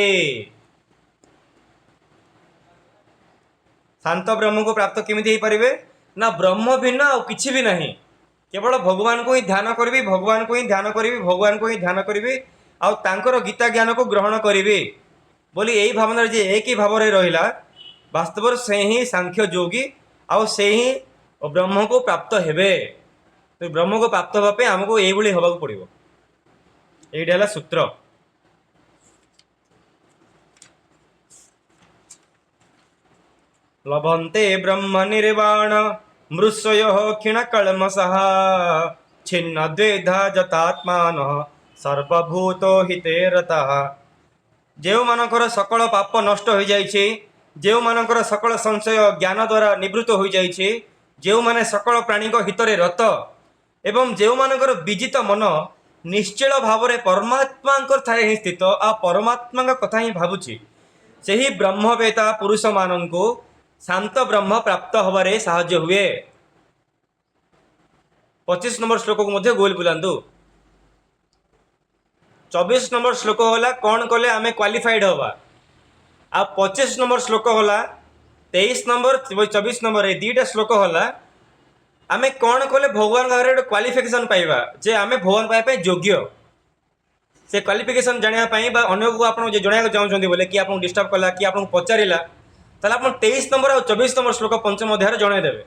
शांत ब्रह्म को प्राप्त केमिति पारे ना ब्रह्म भिन्न आ किछि भी नहीं केवल भगवान को ही ध्यान करी भगवान को ही ध्यान करी भगवान को ही ध्यान करी आउ तांकर गीता ज्ञान को ग्रहण करी बोली यही भावना जे एक ही भाव रहा वास्तव से ही सांख्य योगी आउ से ही ब्रह्म को प्राप्त हेबे। तो ब्रह्म को प्राप्त होगापे आमको ये हवा पड़ो। ये सूत्र लभन्ते ब्रह्म निर्वाण मृषय क्षीण कलमसः छिन्न द्वेधा जतात्मान सर्वभूत हिते रतः। जो मानकर सकल पाप नष्ट हो जाइए जो मानकर सकल संशय ज्ञान द्वारा निवृत्त हो जाइए जो माने सकल प्राणी हितरे रत एवं जो मानकर विजित मन निश्चल भाव में परमात्मा थाए ही स्थित आ परमात्मा कथा ही भावुची से ही ब्रह्मवेता पुरुष मान को शांत ब्रह्म प्राप्त होबारे साहाय्य हुए। 25 नंबर श्लोक को मध्य गोल बुलांतु। 24 नंबर श्लोक होला कौन कले आमे क्वालिफाइड हवा आ 25 नंबर श्लोक होला 23 नंबर 24 नंबर ए दीटा श्लोक होला आमे कौन कले भगवान का क्वालिफिकेशन पाइबा जे आमे भगवान पाइबा योग्य से क्वालिफिकेशन जानिया पाई बा अन्य को आपन जे जणाया चाहउछन्ती बोले कि आपन डिस्टर्ब कला कि आपन पचारिला ताले आपन 23 नंबर और 24 नंबर श्लोक पंचम अध्याय जणाय देबे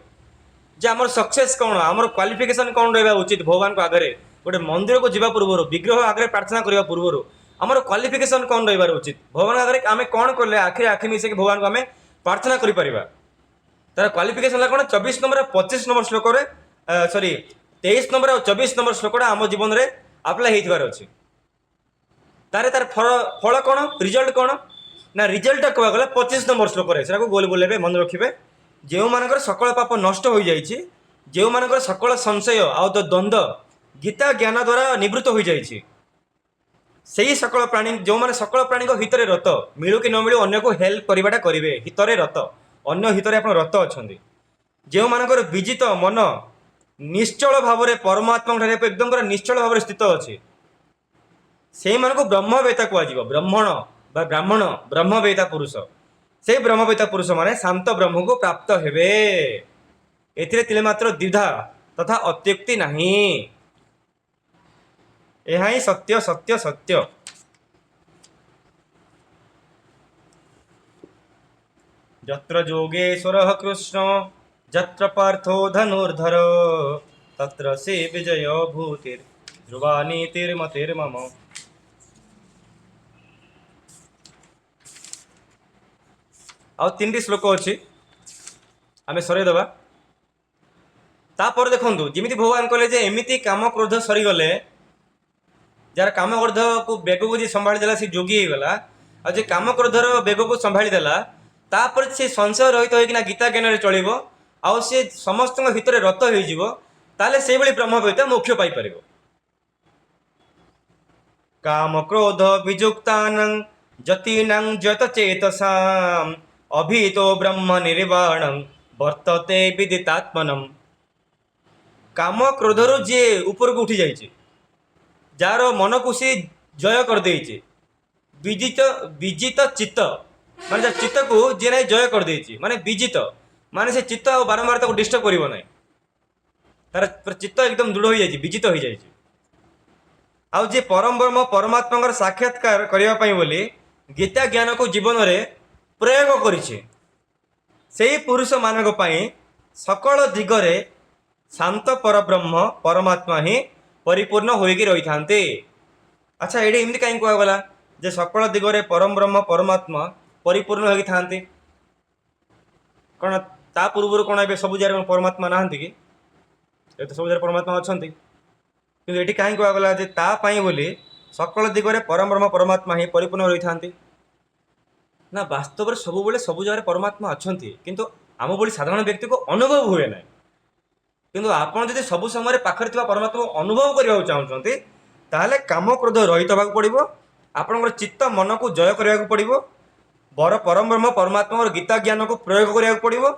जे हमर सक्सेस कोन हमर क्वालिफिकेशन कोन रहबा उचित भगवान को आगरे गोटे मंदिर को जीवा पूर्व विग्रह आगे प्रार्थना करने पूर्व आमर क्वालिफिकेशन कौन रही उचित भगवान आगे आम कौन कले आखिरी आखि मिसेक भगवान को आम प्रार्थना करें तार क्वालिफिकेशन कौन 24 नंबर 25 नंबर श्लोक सॉरी 23 नंबर और 24 नंबर श्लोक आम जीवन में आप्लाय होइथिबार अछि। तार फल कौन रिजल्ट कौन ना रिजल्ट कह गला 25 नंबर श्लोक से गोल बोलेबे मन रखिबे जो मानकर सकल पाप नष्ट हो जाइए जो मानकर सकल संशय आउ तो द्वंद्व गीता ज्ञान द्वारा निवृत्त हो जाइए से ही सकल प्राणी जो माने सकल प्राणी को हितरे रत मिलू कि न मिलू अन्य को हेल्प करवाटा करेंगे हितरे रत अन्य हितरे आप रत अच्छा जो मानकर विजित मन निश्चल भाव में परमात्मा एकदम पूरा निश्चल भाव में स्थित अच्छे से को ब्रह्मवेता कह ब्राह्मण बा ब्राह्मण ब्रह्मवेता पुरुष से ब्रह्मवेता पुरुष माने शांत ब्रह्म को प्राप्त हेबे एथिरे तिले मात्र द्विधा तथा अत्युक्ति नहीं। यह ही सत्य सत्य सत्य। जत्र जोगेश्वरः कृष्ण जत्र पार्थो धनुर्धर तत्र से विजय भूतिर ध्रुवा नीतिर्मतिर्मम। आ 3टी श्लोक अच्छी आम सरईदबा तापर देखु जमी भगवान कहले एमती काम क्रोध सरीगले जार काम क्रोध को बेग को जी संभाली देला से जोगी हो गला आ जे काम क्रोधर बेग को संभाली देला तापर से संशय रहित होइकिना गीता ज्ञान चलिबो आ से समस्त हितरे रत हो ताले से बळी ब्रह्मवेता मोक्ष पाई परिबो। काम क्रोध विजुक्तानं जतिनं जत चेतसाम अभितो ब्रह्म निर्वाणं वर्तते विदितात्मनम। काम क्रोधर जे ऊपर को उठी जाइए जार मन को सी जय कर देचे विजित विजित चित्त ମାନେ ଚିତ୍ତ को जी ना जय कर देछि माने विजित माने से चित्त आ बारंबार ताको डिस्टर्ब करिवो नै तार चित्त एकदम दृढ़ हो जाइछि विजित हो जाइछि आउ जे परम ब्रह्म परमात्मा साक्षात्कार करने ପାଇଁ ବୋଲି गीता ज्ञान को जीवन रे प्रयोग करिछि सेही पुरुष मानक ପାଇଁ सकल दिगरे शांत परब्रह्म परमात्मा ही परिपूर्ण होइकी रही थांते। अच्छा ये एमती कहीं कहगला जे सकल दिगरे परम ब्रह्म परमात्मा परिपूर्ण होइकी थांते कौन ता पूर्व कौन ए सब जगह परमात्मा नहांती कि ये तो सब जगह परमात्मा अच्छा कि ये कहीं कहगला जे ता पाई बोली सकल दिगरे परम ब्रह्म परमात्मा ही परिपूर्ण रही थांती ना वास्तव में सब बेले सब जगह परमात्मा अच्छा किंतु आम भली साधारण व्यक्ति को अनुभव हुए ना किंतु आपड़ जब सब समय पाखे परमात्मा अनुभव करने चाहते ताहले काम क्रोध रहित होगा पड़ो आपणकर चित्त मन को जय करने पड़ो बर परम ब्रह्म परमात्मा गीता ज्ञान को प्रयोग करने पड़ो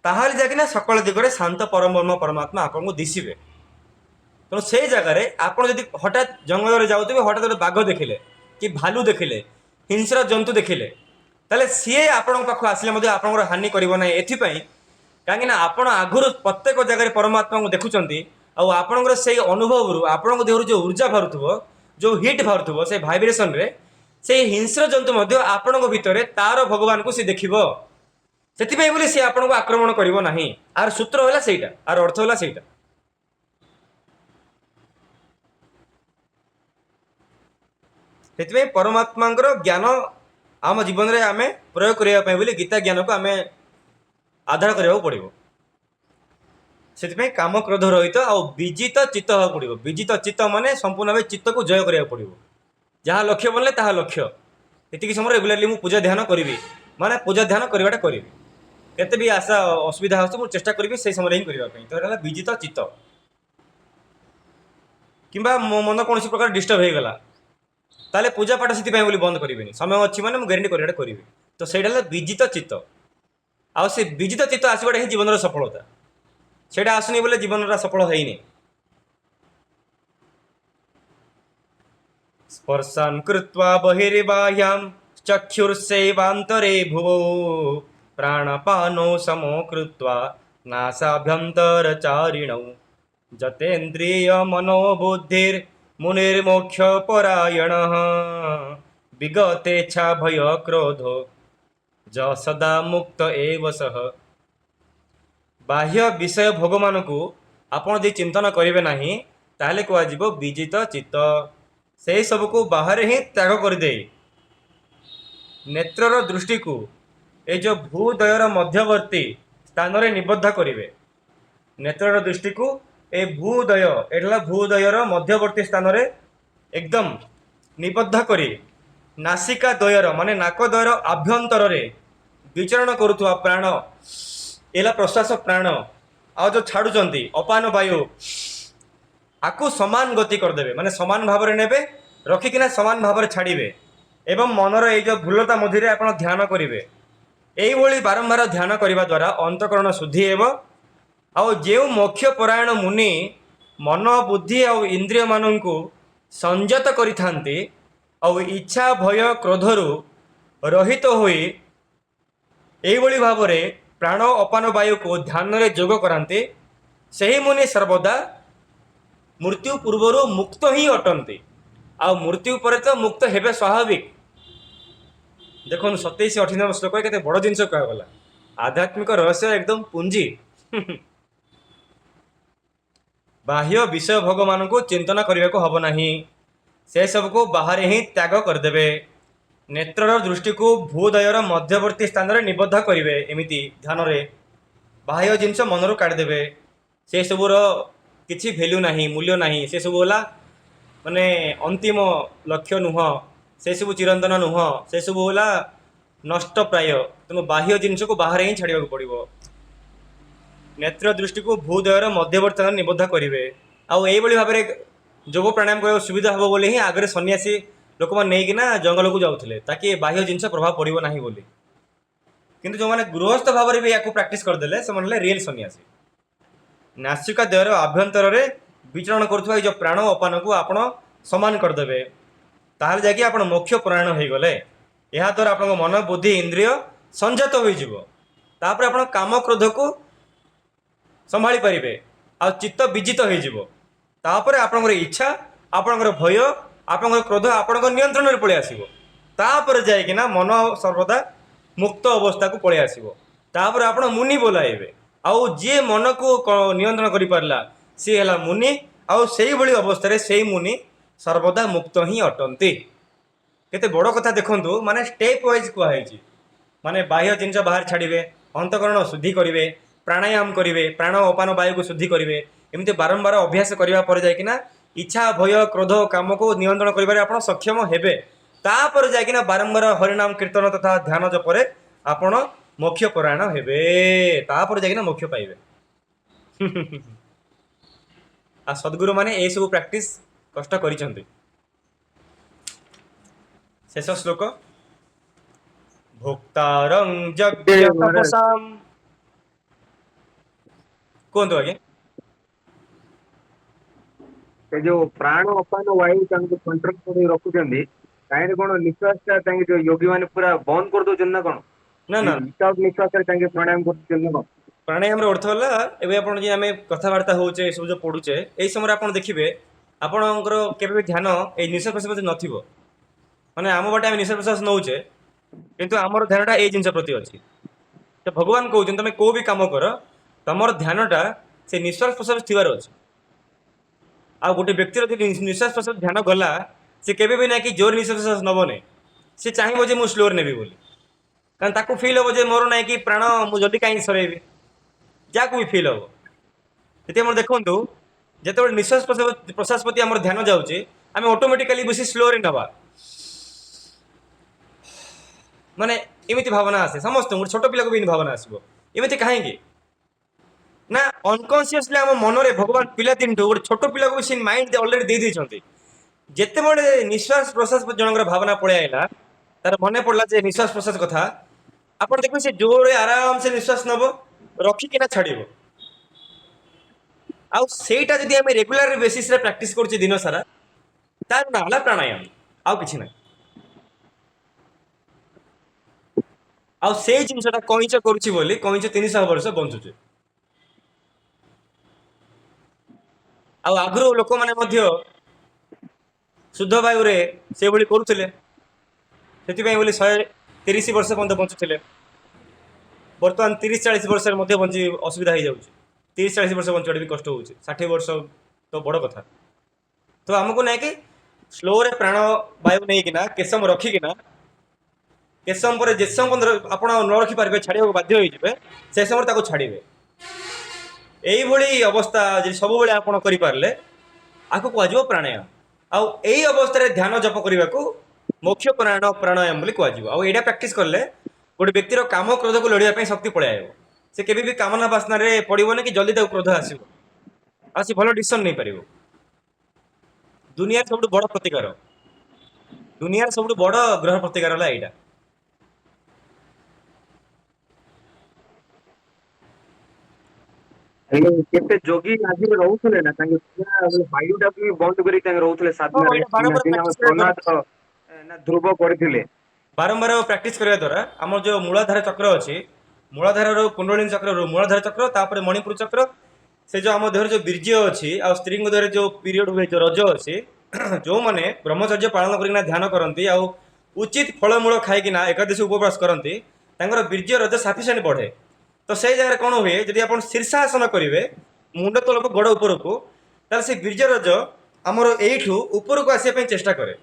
ताहले जाकिना सकल दिगरे शांत परम ब्रह्म परमात्मा आपको दिशे तेणु से जगार आपड़ जब हठात जंगल जाऊे हठात गोटे बाघ देखिले कि भालू देखिले हिंस्र जंतु देखिले ताले सी आपण पाख आसिले आपंकर हानि करना एपाई कहीं आपण आगुरी प्रत्येक जगह परमात्मा को देखुंट आपणकर से अनुभव रु आपण देहर जो ऊर्जा बाहर जो हिट बाहर से भाइब्रेसन रे से हिंस्र जंतु आपण भितर तार भगवान को सी देख से सी आपन को आक्रमण करना आर सूत्र है सहीटा आर अर्थ है सहीटा से परमात्मा ज्ञान आम जीवन में आम प्रयोग करने गीता ज्ञान को आम आधार करने पड़ो से काम क्रोध रहित आ विजित चित्त होगा पड़ो विजित चित्त माने संपूर्ण भाव चित्त को जय करा पड़ो जहाँ लक्ष्य बनले ताहा लक्ष्य ये समय रेगुलाली मुझे पूजा ध्यान करी माने पूजा ध्यान करवाटा करी केते भी आशा असुविधा हो मुझे चेष्टा करी से समय ही करने तो विजित चित्त किंबा मो मन कौन प्रकार डिस्टर्ब हो गला ताले पूजा पाठ से बंद करें समय अच्छी मैंने ग्यारंटी करी तो सहीटा विजित चित्त आ से विजित चित्त आसवाटा ही जीवन सफलता से आसुनी बोले जीवन सफल होनी स्पर्शान् कृत्वा बहिर्बाह्यां चक्षुर्सेवान्तरे भुवो प्राणपानो समो कृत्वा नासाभ्यन्तरचारिणौ जतेन्द्रिय मनोबुद्धिर्मुनिर्मोक्षपरायणः विगतेच्छा भय क्रोधो ज सदा मुक्त एव सह बाह्य विषय भोग मान को आपण यदि चिंतन करेंगे नहीं ताहले कह विजित चित्त से सब को बाहर ही त्याग करदे नेत्रर दृष्टि को ये जो भूदयर मध्यवर्ती स्थान रे निबद्ध करेंगे नेत्रर दृष्टि को ए भूदय एटा भूदयर मध्यवर्ती स्थान रे एकदम निबद्ध करी नासिका द्वयर माने नाक द्वयर आभ्यंतर रे विचरण करुवा प्राण एला प्रश्वास प्राण आ जो छाड़ुचंती अपान वायु आकु समान गति करदे माने समान भाव में नेबे रखिकिना समान भाव में छाड़े एवं मनर ये जो भूलता मध्य आप ध्यान करेंगे यही बारंबार ध्यान करने द्वारा अंतकरण शुद्धि हेब आउ जो मोक्ष परायण मुनि मन बुद्धि आ इंद्रिय मान को संयत करि इच्छा भय क्रोधरु रहित होई एही भाव में प्राण अपान वायु को ध्यान रे जोग कराते सही मुनि सर्वदा मृत्यु पूर्वर मुक्त ही अटंती आ मृत्यु पर तो मुक्त हेबे स्वाभाविक देखो 27-28 श्लोक के बड़ जिनस कहगला आध्यात्मिक रहस्य एकदम पुंजी बाह्य विषय भोग मान को चिंतन करने को हब नहीं से सब को बाहर ही त्याग करदे नेत्रर दृष्टि को भूदयर मध्यवर्ती स्थान रे निबद्ध करेंगे एमती ध्यान रे बाह्य जिनस मनरू काढ़ीदेवे से सबूर किसी भैल्यू नहीं मूल्य नहीं से सब है माने अंतिम लक्ष्य नुह से सब चिरंतन नुह से सब है नष्ट प्राय तेणु बाह्य जिनस को बाहर ही छाड़ा पड़ो नेत्र दृष्टि को भूदयर मध्यवर्ती स्थान निबद्ध करेंगे आई भाव में जोग प्राणायाम कर सुविधा हम बोले ही आगे सन्यासी लोक मैंने नहीं जंगल को जाऊे ताकि बाह्य जिनस प्रभाव पड़ो ना बोली किंतु जो मैंने गृहस्थ भाव में भी या प्राक्ट करदे से रियल सन्यासी नासिका देहर आभ्यंतर रे विचरण करुवा जो प्राण अपान को आपण समान करदे ताहले जाकि आपण मोक्ष परायण हो गले ଏହା ଦ୍ୱାରା ଆପଣଙ୍କ ମନ ବୁଦ୍ଧି ଇନ୍ଦ୍ରିୟ ସଂଯତ ହୋଇଯିବ। ତାପରେ ଆପଣ କାମ କ୍ରୋଧକୁ ସମ୍ଭାଳି ପାରିବେ ଆଉ ଚିତ୍ତ ବିଜିତ ହୋଇଯିବ। ତାପରେ ଆପଣଙ୍କର ଇଚ୍ଛା, ଆପଣଙ୍କର ଭୟ, ଆପଣଙ୍କର କ୍ରୋଧ ଆପଣଙ୍କ ନିୟନ୍ତ୍ରଣରେ ପଳେଇ ଆସିବ। ତାପରେ ଯାଇକିନା ମନ ସର୍ବଦା ମୁକ୍ତ ଅବସ୍ଥାକୁ ପଳେଇ ଆସିବ। ତାପରେ ଆପଣ ମୁନି ବୋଲାଇବେ। ଆଉ ଯିଏ ମନକୁ ନିୟନ୍ତ୍ରଣ କରିପାରିଲା ସିଏ ହେଲା ମୁନି। ଆଉ ସେଇଭଳି ଅବସ୍ଥାରେ ସେଇ ମୁନି ସର୍ବଦା ମୁକ୍ତ ହିଁ ଅଟନ୍ତି। କେତେ ବଡ଼ କଥା ଦେଖନ୍ତୁ, ମାନେ ଷ୍ଟେପ୍ ୱାଇଜ୍ କୁହାହେଇଛି। ମାନେ ବାହ୍ୟ ଜିନିଷ ବାହାରେ ଛାଡ଼ିବେ, ଅନ୍ତଃକରଣ ଶୁଦ୍ଧି କରିବେ, ପ୍ରାଣାୟାମ କରିବେ, ପ୍ରାଣ ଅପାନ ବାୟୁକୁ ଶୁଦ୍ଧି କରିବେ। ଏମିତି ବାରମ୍ବାର ଅଭ୍ୟାସ କରିବା ପରେ ଯାଇକିନା ଇଚ୍ଛା, ଭୟ, କ୍ରୋଧ, କାମକୁ ନିୟନ୍ତ୍ରଣ କରିବାରେ ଆପଣ ସକ୍ଷମ ହେବେ। ତାପରେ ଯାଇକିନା ବାରମ୍ବାର ହରିନାମ କୀର୍ତ୍ତନ ତଥା ଧ୍ୟାନ ଜପରେ ଆପଣ ମୋକ୍ଷ ପରାୟଣ ହେବେ। ତାପରେ ଯାଇକିନା ମୋକ୍ଷ ପାଇବେ। ଆଉ ସଦ୍ଗୁରୁ ମାନେ ଏସବୁ ପ୍ରାକ୍ଟିସ୍ କଷ୍ଟ କରିଛନ୍ତି। ଶେଷ ଶ୍ଲୋକ, ଭୋକ୍ତାରଂ ଯଜ୍ଞ महाराज ତପସାମ୍। କୁହନ୍ତୁ ଆଜ୍ଞା। ସେ ଯୋଉ ପ୍ରାଣ ଅପାନ ବାୟୁ ତାଙ୍କୁ କଣ୍ଟ୍ରୋଲ କରି ରଖୁଛନ୍ତି, କାହିଁକି କଣ ନିଶ୍ୱାସ ଟା ତାଙ୍କେ ଯୋଉ ଯୋଗୀ ମାନେ ପୁରା ବନ୍ଦ କରିଦଉଛନ୍ତି ନା କଣ? ନା ନା, ୱିଥାଉଟ୍ ନିଶ୍ୱାସରେ ତାଙ୍କେ ପ୍ରାଣାୟାମ କରୁଛନ୍ତି ନା କଣ? ପ୍ରାଣାୟାମର ଅର୍ଥ ହେଲା, ଏବେ ଆପଣ ଯେ ଆମେ କଥାବାର୍ତ୍ତା ହେଉଛେ, ଏସବୁ ଯେଉଁ ପଢ଼ୁଛେ, ଏଇ ସମୟରେ ଆପଣ ଦେଖିବେ ଆପଣଙ୍କର କେବେ ବି ଧ୍ୟାନ ଏଇ ନିଶ୍ୱାସ ପ୍ରଶ୍ୱାସ ନଥିବ। ମାନେ ଆମ ବାଟେ ଆମେ ନିଶ୍ୱାସ ପ୍ରଶ୍ୱାସ ନେଉଛେ, କିନ୍ତୁ ଆମର ଧ୍ୟାନଟା ଏଇ ଜିନିଷ ପ୍ରତି ଅଛି। ତ ଭଗବାନ କହୁଛନ୍ତି ତମେ କୋଉ ବି କାମ କର, ତମର ଧ୍ୟାନଟା ସେ ନିଶ୍ୱାସ ପ୍ରଶ୍ୱାସ ଥିବାର ଅଛି। ଆଉ ଗୋଟେ ବ୍ୟକ୍ତିର ଯଦି ନିଶ୍ୱାସ ପ୍ରଶ୍ୱାସ ଧ୍ୟାନ ଗଲା, ସେ କେବେ ବି ନାହିଁ କି ଜୋର ନିଶ୍ୱାସ ପ୍ରଶ୍ୱାସ ନେବ ନାହିଁ। ସେ ଚାହିଁବ ଯେ ମୁଁ ସ୍ଲୋରେ ନେବି ବୋଲି। କାରଣ ତାକୁ ଫିଲ୍ ହବ ଯେ ମୋର ନାହିଁ କି ପ୍ରାଣ ମୁଁ ଜଲ୍ଦି କାହିଁକି ସରେଇବି, ଯାହାକୁ ବି ଫିଲ୍ ହବ। ସେଥିପାଇଁ ଆପଣ ଦେଖନ୍ତୁ, ଯେତେବେଳେ ନିଶ୍ୱାସ ପ୍ରଶ୍ୱାସ ପ୍ରତି ଆମର ଧ୍ୟାନ ଯାଉଛି, ଆମେ ଅଟୋମେଟିକାଲି ବେଶୀ ସ୍ଲୋରେ ନେବା। ମାନେ ଏମିତି ଭାବନା ଆସେ ସମସ୍ତଙ୍କୁ, ଗୋଟେ ଛୋଟ ପିଲାକୁ ବି ଏମିତି ଭାବନା ଆସିବ। ଏମିତି କାହିଁକି ନା, ଅନକନସିୟସଲି ଆମ ମନରେ ଭଗବାନ ପିଲାଦିନଠୁ ଗୋଟେ ଛୋଟ ପିଲାକୁ ବି ସେ ମାଇଣ୍ଡ ଅଲରେଡି ଦେଇଦେଇଛନ୍ତି। ଯେତେବେଳେ ନିଶ୍ୱାସ ପ୍ରଶ୍ୱାସ ଜଣଙ୍କର ଭାବନା ପଳେଇ ଆଇଲା, ତାର ମନେ ପଡିଲା ଯେ ନିଶ୍ୱାସ ପ୍ରଶ୍ୱାସ କଥା, ଆପଣ ଦେଖିବେ ସେ ଜୋରରେ ଆରାମସେ ନିଶ୍ୱାସ ନେବ, ରଖିକିନା ଛାଡ଼ିବ। ଆଉ ସେଇଟା ଯଦି ଆମେ ରେଗୁଲାର ବେସିସରେ ପ୍ରାକ୍ଟିସ କରୁଛେ ଦିନ ସାରା, ତାର ନାଁ ହେଲା ପ୍ରାଣାୟାମ, ଆଉ କିଛି ନାହିଁ। ଆଉ ସେଇ ଜିନିଷଟା କଇଁଚ କରୁଛି ବୋଲି କଇଁଚ 300 ବର୍ଷ ବଞ୍ଚୁଛି। ଆଉ ଆଗରୁ ଲୋକମାନେ ମଧ୍ୟ ଶୁଦ୍ଧ ବାୟୁରେ ସେଭଳି କରୁଥିଲେ, ସେଥିପାଇଁ ବୋଲି 130 ବର୍ଷ ପର୍ଯ୍ୟନ୍ତ ବଞ୍ଚୁଥିଲେ। ବର୍ତ୍ତମାନ 30-40 ବର୍ଷରେ ମଧ୍ୟ ବଞ୍ଚି ଅସୁବିଧା ହେଇଯାଉଛି। 30-40 ବର୍ଷ ବଞ୍ଚିବାଟା ବି କଷ୍ଟ ହେଉଛି। 60 ବର୍ଷ ତ ବଡ଼ କଥା। ତ ଆମକୁ ନାହିଁ କି ସ୍ଲୋରେ ପ୍ରାଣ ବାୟୁ ନେଇକିନା କେତେ ସମୟ ରଖିକିନା, କେତେ ସମୟ ପରେ ଯେତେ ସମୟ ଆପଣ ନ ରଖିପାରିବେ, ଛାଡ଼ିବାକୁ ବାଧ୍ୟ ହୋଇଯିବେ, ସେ ସମୟରେ ତାକୁ ଛାଡ଼ିବେ। এইଭଳି ଅବସ୍ଥା ଯଦି ସବୁବେଳେ ଆପଣ କରିପାରିଲେ, ଆକୁ କୁହାଯିବ ପ୍ରାଣାୟାମ। ଆଉ ଏଇ ଅବସ୍ଥାରେ ଧ୍ୟାନ ଜପ କରିବାକୁ ମୋକ୍ଷ ପରାୟଣ ପ୍ରାଣାୟାମ ବୋଲି କୁହାଯିବ। ଆଉ ଏଇଟା ପ୍ରାକ୍ଟିସ କଲେ ଗୋଟେ ବ୍ୟକ୍ତିର କାମ କ୍ରୋଧକୁ ଲଢ଼ିବା ପାଇଁ ଶକ୍ତି ପଳେଇ ଆସିବ। ସେ କେବେ ବି କାମନା ବାସନାରେ ପଡ଼ିବନି କି ଜଲ୍ଦି ତାକୁ କ୍ରୋଧ ଆସିବ, ଆଉ ସେ ଭଲ ଡିସିସନ ନେଇପାରିବ। ଦୁନିଆର ସବୁଠୁ ବଡ଼ ପ୍ରତିକାର, ଦୁନିଆର ସବୁଠୁ ବଡ଼ ଗ୍ରହ ପ୍ରତିକାର ହେଲା ଏଇଟା। ହେଲେ କେତେ ଯୋଗୀ ଆଜିରେ ରହୁଥିଲେ ନା, ତାଙ୍କେ ପୁରା ବାୟୁଟା ବି ବନ୍ଦ କରି ତାଙ୍କେ ରହୁଥିଲେ ହଁ, ସାଧନାରେ। ଏଇଟା ବାରମ୍ବାର ଯେମିତି ପ୍ରାକ୍ଟିସ ଆମର କରିବା ଦ୍ୱାରା, ପ୍ରହ୍ଲାଦ ନା ଧ୍ରୁବ କରିଥିଲେ। ବାରମ୍ବାର ପ୍ରାକ୍ଟିସ କରିବା ଦ୍ୱାରା ଆମର ଯେଉଁ ମୂଳାଧାର ଚକ୍ର ଅଛି, ମୂଳାଧାରରୁ କୁଣ୍ଡଳିନୀ ଚକ୍ରରୁ ମୂଳାଧାର ଚକ୍ର, ତାପରେ ମଣିପୁର ଚକ୍ର, ସେ ଯେଉଁ ଆମ ଦେହରେ ଯେଉଁ ବୀର୍ଯ୍ୟ ଅଛି, ଆଉ ସ୍ତ୍ରୀଙ୍କ ଦେହରେ ଯେଉଁ ପିରିୟଡ଼ ହୁଏ, ଯେଉଁ ରଜ ଅଛି, ଯେଉଁମାନେ ବ୍ରହ୍ମଚର୍ଯ୍ୟ ପାଳନ କରିକିନା ଧ୍ୟାନ କରନ୍ତି ଆଉ ଉଚିତ ଫଳମୂଳ ଖାଇକିନା ଏକାଦଶୀ ଉପବାସ କରନ୍ତି, ତାଙ୍କର ବୀର୍ଯ୍ୟ ରଜ ସାଫିସିଏଣ୍ଟ ବଢ଼େ। ତ ସେଇ ଜାଗାରେ କ'ଣ ହୁଏ, ଯଦି ଆପଣ ଶୀର୍ଷାସନ କରିବେ ମୁଣ୍ଡ ତଳକୁ ଗୋଡ଼ ଉପରକୁ, ତାହେଲେ ସେ ବୀର୍ଯ୍ୟ ରଜ ଆମର ଏଇଠୁ ଉପରକୁ ଆସିବା ପାଇଁ ଚେଷ୍ଟା କରେ।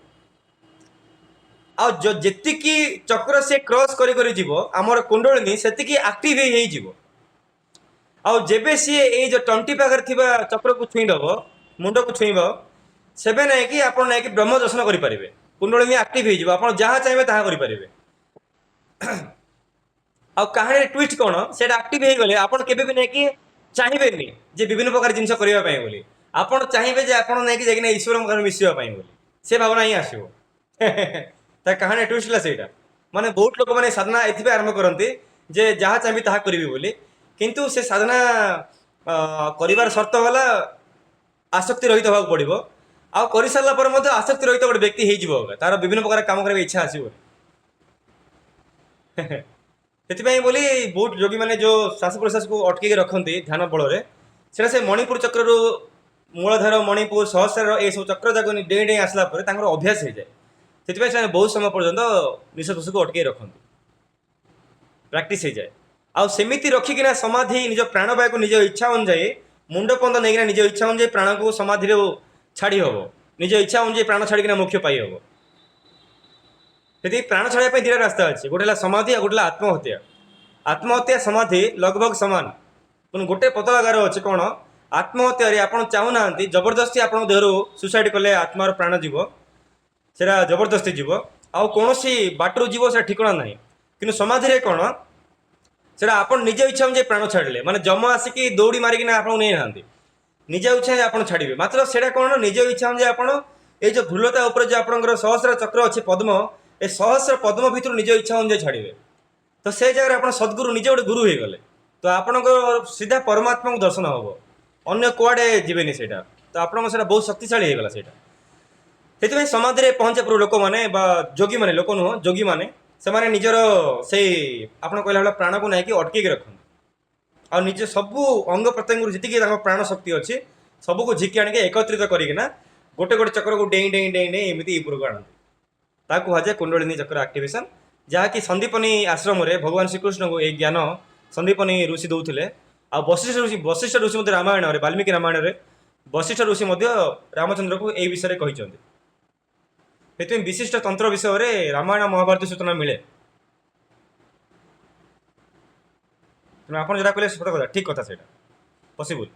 ଆଉ ଯେତିକି ଚକ୍ର ସେ କ୍ରସ୍ କରି କରି ଯିବ, ଆମର କୁଣ୍ଡଳିନୀ ସେତିକି ଆକ୍ଟିଭ ହେଇଯିବ। ଆଉ ଯେବେ ସିଏ ଏଇ ଯେଉଁ ତଣ୍ଟି ପାଖରେ ଥିବା ଚକ୍ରକୁ ଛୁଇଁଦବ, ମୁଣ୍ଡକୁ ଛୁଇଁବ, ସେବେ ନାହିଁ କି ଆପଣ ନାହିଁ କି ବ୍ରହ୍ମ ଦର୍ଶନ କରିପାରିବେ। କୁଣ୍ଡଳିନୀ ଆକ୍ଟିଭ ହେଇଯିବ, ଆପଣ ଯାହା ଚାହିଁବେ ତାହା କରିପାରିବେ। ଆଉ କାହାଣୀରେ ଟୁଇଷ୍ଟ କ'ଣ, ସେଇଟା ଆକ୍ଟିଭ ହେଇଗଲେ ଆପଣ କେବେ ବି ନେଇକି ଚାହିଁବେନି ଯେ ବିଭିନ୍ନ ପ୍ରକାର ଜିନିଷ କରିବା ପାଇଁ ବୋଲି। ଆପଣ ଚାହିଁବେ ଯେ ଆପଣ ନେଇକି ଯାଇକିନା ଈଶ୍ୱରଙ୍କ ଘରେ ମିଶିବା ପାଇଁ ବୋଲି, ସେ ଭାବନା ହିଁ ଆସିବ। ତା କାହାଣୀ ଟୁଇଷ୍ଟ ହେଲା ସେଇଟା। ମାନେ ବହୁତ ଲୋକମାନେ ସାଧନା ଏଥିପାଇଁ ଆରମ୍ଭ କରନ୍ତି ଯେ ଯାହା ଚାହିଁବି ତାହା କରିବି ବୋଲି, କିନ୍ତୁ ସେ ସାଧନା କରିବାର ସର୍ତ୍ତ ହେଲା ଆସକ୍ତି ରହିତ ହେବାକୁ ପଡ଼ିବ। ଆଉ କରିସାରିଲା ପରେ ମଧ୍ୟ ଆସକ୍ତି ରହିତ ଗୋଟେ ବ୍ୟକ୍ତି ହେଇଯିବ, ତାର ବିଭିନ୍ନ ପ୍ରକାର କାମ କରିବା ଇଚ୍ଛା ଆସିବ। ସେଥିପାଇଁ ବୋଲି ବହୁତ ଯୋଗୀ ମାନେ ଯୋଉ ଶ୍ୱାସ ପ୍ରଶ୍ୱାସକୁ ଅଟକେଇକି ରଖନ୍ତି ଧ୍ୟାନ ବଳରେ, ସେଟା ସେ ମଣିପୁର ଚକ୍ରରୁ ମୂଳଧାର ମଣିପୁର ସହସ୍ରାର ଏସବୁ ଚକ୍ର ଯାକ ଡେଇଁ ଡେଇଁ ଆସିଲା ପରେ ତାଙ୍କର ଅଭ୍ୟାସ ହେଇଯାଏ। ସେଥିପାଇଁ ସେମାନେ ବହୁତ ସମୟ ପର୍ଯ୍ୟନ୍ତ ନିଶ୍ୱାସ ପ୍ରଶ୍ୱାସକୁ ଅଟକେଇ ରଖନ୍ତି, ପ୍ରାକ୍ଟିସ୍ ହେଇଯାଏ। ଆଉ ସେମିତି ରଖିକିନା ସମାଧି ନିଜ ପ୍ରାଣବାୟୁକୁ ନିଜ ଇଚ୍ଛା ଅନୁଯାୟୀ ମୁଣ୍ଡ ପନ୍ଦ ନେଇକିନା ନିଜ ଇଚ୍ଛା ଅନୁଯାୟୀ ପ୍ରାଣକୁ ସମାଧିରେ ଛାଡ଼ି ହବ, ନିଜ ଇଚ୍ଛା ଅନୁଯାୟୀ ପ୍ରାଣ ଛାଡ଼ିକିନା ମୋକ୍ଷ ପାଇହବ। ସେଥିପାଇଁ ପ୍ରାଣ ଛାଡ଼ିବା ପାଇଁ ଦୁଇଟା ରାସ୍ତା ଅଛି, ଗୋଟେ ହେଲା ସମାଧି ଆଉ ଗୋଟେ ହେଲା ଆତ୍ମହତ୍ୟା। ଆତ୍ମହତ୍ୟା ସମାଧି ଲଗଭଗ ସମାନ, କିନ୍ତୁ ଗୋଟେ ପତଳା ଗାର ଅଛି କ'ଣ, ଆତ୍ମହତ୍ୟାରେ ଆପଣ ଚାହୁଁନାହାନ୍ତି, ଜବରଦସ୍ତି ଆପଣଙ୍କ ଦେହରୁ ସୁସାଇଡ୍ କଲେ ଆତ୍ମାର ପ୍ରାଣ ଯିବ, ସେଟା ଜବରଦସ୍ତି ଯିବ, ଆଉ କୌଣସି ବାଟରୁ ଯିବ ସେଟା ଠିକଣା ନାହିଁ। କିନ୍ତୁ ସମାଧିରେ କ'ଣ, ସେଟା ଆପଣ ନିଜ ଇଚ୍ଛା ଅନୁଯାୟୀ ପ୍ରାଣ ଛାଡ଼ିଲେ, ମାନେ ଯମ ଆସିକି ଦୌଡ଼ି ମାରିକିନା ଆପଣଙ୍କୁ ନେଇନାହାନ୍ତି, ନିଜ ଇଚ୍ଛା ଆପଣ ଛାଡ଼ିବେ। ମାତ୍ର ସେଇଟା କ'ଣ, ନିଜ ଇଚ୍ଛା ଅନୁଯାୟୀ ଆପଣ ଏଇ ଯୋଉ ଭ୍ରୁଲତା ଉପରେ ଯୋଉ ଆପଣଙ୍କର ସହସ୍ର ଚକ୍ର ଅଛି ପଦ୍ମ, ଏ ସହସ୍ର ପଦ୍ମ ଭିତରୁ ନିଜ ଇଚ୍ଛା ଅନୁଯାୟୀ ଛାଡ଼ିବେ। ତ ସେଇ ଜାଗାରେ ଆପଣ ସଦ୍ଗୁରୁ ନିଜେ ଗୋଟେ ଗୁରୁ ହେଇଗଲେ, ତ ଆପଣଙ୍କ ସିଧା ପରମାତ୍ମାଙ୍କୁ ଦର୍ଶନ ହବ, ଅନ୍ୟ କୁଆଡ଼େ ଯିବେନି ସେଇଟା। ତ ଆପଣଙ୍କ ସେଇଟା ବହୁତ ଶକ୍ତିଶାଳୀ ହେଇଗଲା ସେଇଟା। ସେଥିପାଇଁ ସମାଧିରେ ପହଞ୍ଚିବା ପୂର୍ବ ଲୋକମାନେ ବା ଯୋଗୀମାନେ, ଲୋକ ନୁହଁ ଯୋଗୀମାନେ, ସେମାନେ ନିଜର ସେଇ ଆପଣ କହିଲା ଭଳିଆ ପ୍ରାଣକୁ ନେଇକି ଅଟକେଇକି ରଖନ୍ତି, ଆଉ ନିଜ ସବୁ ଅଙ୍ଗ ପ୍ରତ୍ୟଙ୍ଗରୁ ଯେତିକି ତାଙ୍କ ପ୍ରାଣ ଶକ୍ତି ଅଛି ସବୁକୁ ଝିକି ଆଣିକି ଏକତ୍ରିତ କରିକିନା ଗୋଟେ ଗୋଟେ ଚକ୍ରକୁ ଡେଇଁ ଡେଇଁ ଡେଇଁ ଡେଇଁ ଏମିତି ଉପରକୁ ଆଣନ୍ତି। ତାକୁ କୁହାଯାଏ କୁଣ୍ଡଳିନୀ ଚକ୍ର ଆକ୍ଟିଭେସନ୍, ଯାହାକି ସନ୍ଦୀପନୀ ଆଶ୍ରମରେ ଭଗବାନ ଶ୍ରୀକୃଷ୍ଣଙ୍କୁ ଏଇ ଜ୍ଞାନ ସନ୍ଦୀପନୀ ଋଷି ଦେଉଥିଲେ। ଆଉ ବଶିଷ୍ଠ ଋଷି ମଧ୍ୟ ରାମାୟଣରେ, ବାଲ୍ମୀକି ରାମାୟଣରେ ବଶିଷ୍ଠ ଋଷି ମଧ୍ୟ ରାମଚନ୍ଦ୍ରକୁ ଏଇ ବିଷୟରେ କହିଛନ୍ତି। ସେଥିପାଇଁ ବିଶିଷ୍ଟ ତନ୍ତ୍ର ବିଷୟରେ ରାମାୟଣ ମହାଭାରତ ସୂଚନା ମିଳେ। ତେଣୁ ଆପଣ ଯେଉଁଟା କହିଲେ ସତ କଥା, ଠିକ୍ କଥା, ସେଇଟା ପସିବୁଲ୍।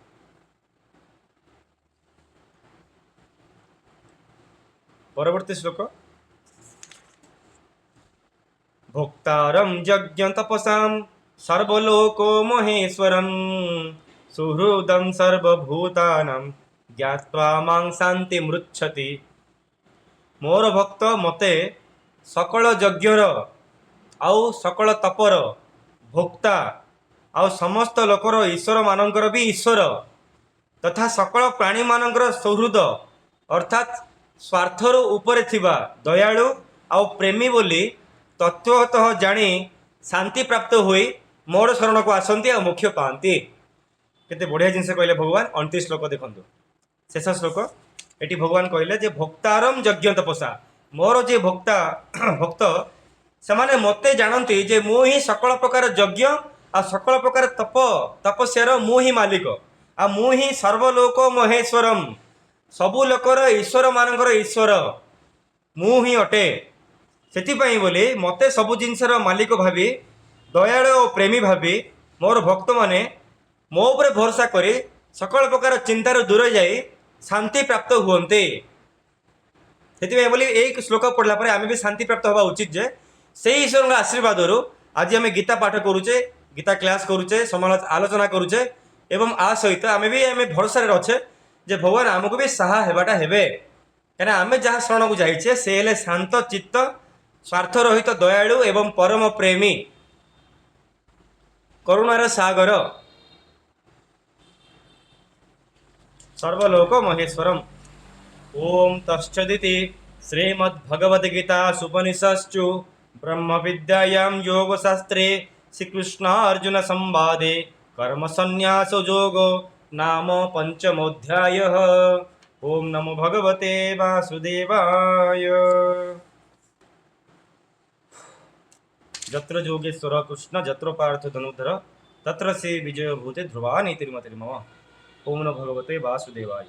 ପରବର୍ତ୍ତୀ ଶ୍ଲୋକ, ଭୋକ୍ତାରಂ ଯଜ୍ଞ ତପସାಂ ସର୍ବଲୋକୋ ମହେଶ୍ୱରಂ ସୁହୃଦଂ ସର୍ବଭୂତାନାଂ ଜ୍ଞାତ୍ୱା ମାଂ ଶାନ୍ତି ମୃଚ୍ଛତି। ମୋର ଭକ୍ତ ମୋତେ ସକଳ ଯଜ୍ଞର ଆଉ ସକଳ ତପର ଭୋକ୍ତା ଆଉ ସମସ୍ତ ଲୋକର ଈଶ୍ୱରମାନଙ୍କର ବି ଈଶ୍ୱର ତଥା ସକଳ ପ୍ରାଣୀମାନଙ୍କର ସୌହୃଦ ଅର୍ଥାତ୍ ସ୍ୱାର୍ଥରୁ ଉପରେ ଥିବା ଦୟାଳୁ ଆଉ ପ୍ରେମୀ ବୋଲି ତତ୍ତ୍ୱତଃ ଜାଣି ଶାନ୍ତି ପ୍ରାପ୍ତ ହୋଇ ମୋର ଶରଣକୁ ଆସନ୍ତି ଆଉ ମୋକ୍ଷ ପାଆନ୍ତି। କେତେ ବଢ଼ିଆ ଜିନିଷ କହିଲେ ଭଗବାନ। 29 ଶ୍ଲୋକ ଦେଖନ୍ତୁ, ଶେଷ ଶ୍ଲୋକ। ଏଠି ଭଗବାନ କହିଲେ ଯେ ଭକ୍ତାରମ୍ ଯଜ୍ଞ ତପସା, ମୋର ଯେ ଭକ୍ତ ସେମାନେ ମୋତେ ଜାଣନ୍ତି ଯେ ମୁଁ ହିଁ ସକଳ ପ୍ରକାର ଯଜ୍ଞ ଆଉ ସକଳ ପ୍ରକାର ତପସ୍ୟାର ମୁଁ ହିଁ ମାଲିକ, ଆଉ ମୁଁ ହିଁ ସର୍ବଲୋକ ମହେଶ୍ୱରମ୍, ସବୁ ଲୋକର ଈଶ୍ୱର ମାନଙ୍କର ଈଶ୍ୱର ମୁଁ ହିଁ ଅଟେ। ସେଥିପାଇଁ ବୋଲି ମୋତେ ସବୁ ଜିନିଷର ମାଲିକ ଭାବି ଦୟାଳୁ ଓ ପ୍ରେମୀ ଭାବି ମୋର ଭକ୍ତମାନେ ମୋ ଉପରେ ଭରସା କରି ସକଳ ପ୍ରକାର ଚିନ୍ତାରୁ ଦୂରେଇ ଯାଇ ଶାନ୍ତି ପ୍ରାପ୍ତ ହୁଅନ୍ତି। ସେଥିପାଇଁ ବୋଲି ଏଇ ଶ୍ଲୋକ ପଢ଼ିଲା ପରେ ଆମେ ବି ଶାନ୍ତି ପ୍ରାପ୍ତ ହେବା ଉଚିତ ଯେ ସେଇ ଈଶ୍ୱରଙ୍କ ଆଶୀର୍ବାଦରୁ ଆଜି ଆମେ ଗୀତା ପାଠ କରୁଛେ, ଗୀତା କ୍ଲାସ୍ କରୁଛେ, ଆଲୋଚନା କରୁଛେ, ଏବଂ ଆ ସହିତ ଆମେ ଭରସାରେ ଅଛେ ଯେ ଭଗବାନ ଆମକୁ ବି ସାହା ହେବାଟା ହେବେ। କାହିଁକିନା ଆମେ ଯାହା ଶରଣକୁ ଯାଇଛେ ସେ ହେଲେ ଶାନ୍ତ ଚିତ୍ତ, ସ୍ୱାର୍ଥ ରହିତ ଦୟାଳୁ ଏବଂ ପରମ ପ୍ରେମୀ, କରୁଣାର ସାଗର, ସର୍ବଲୋକ ମହେଶ୍ୱରମ୍। ଓಂ ତତ୍ସଦିତି ଶ୍ରୀମଦ୍ଭଗବଦ୍ଗୀତା ସୁପନିଷତ୍ସୁ ବ୍ରହ୍ମ ବିଦ୍ୟାୟାं ଯୋଗଶାସ୍ତ୍ରେ ଶ୍ରୀକୃଷ୍ଣାର୍ଜୁନ ସଂବାଦେ कर्म संन्यास योगो नाम पंचमोऽध्यायः। ओम नमो भगवते वासुदेवाय। जत्र योगेश्वर कृष्ण जत्र पार्थ धनुधर तत्र से विजय भूते ध्रुवा नीतिर्मतिर्मम। ओम नमो भगवते वासुदेवाय।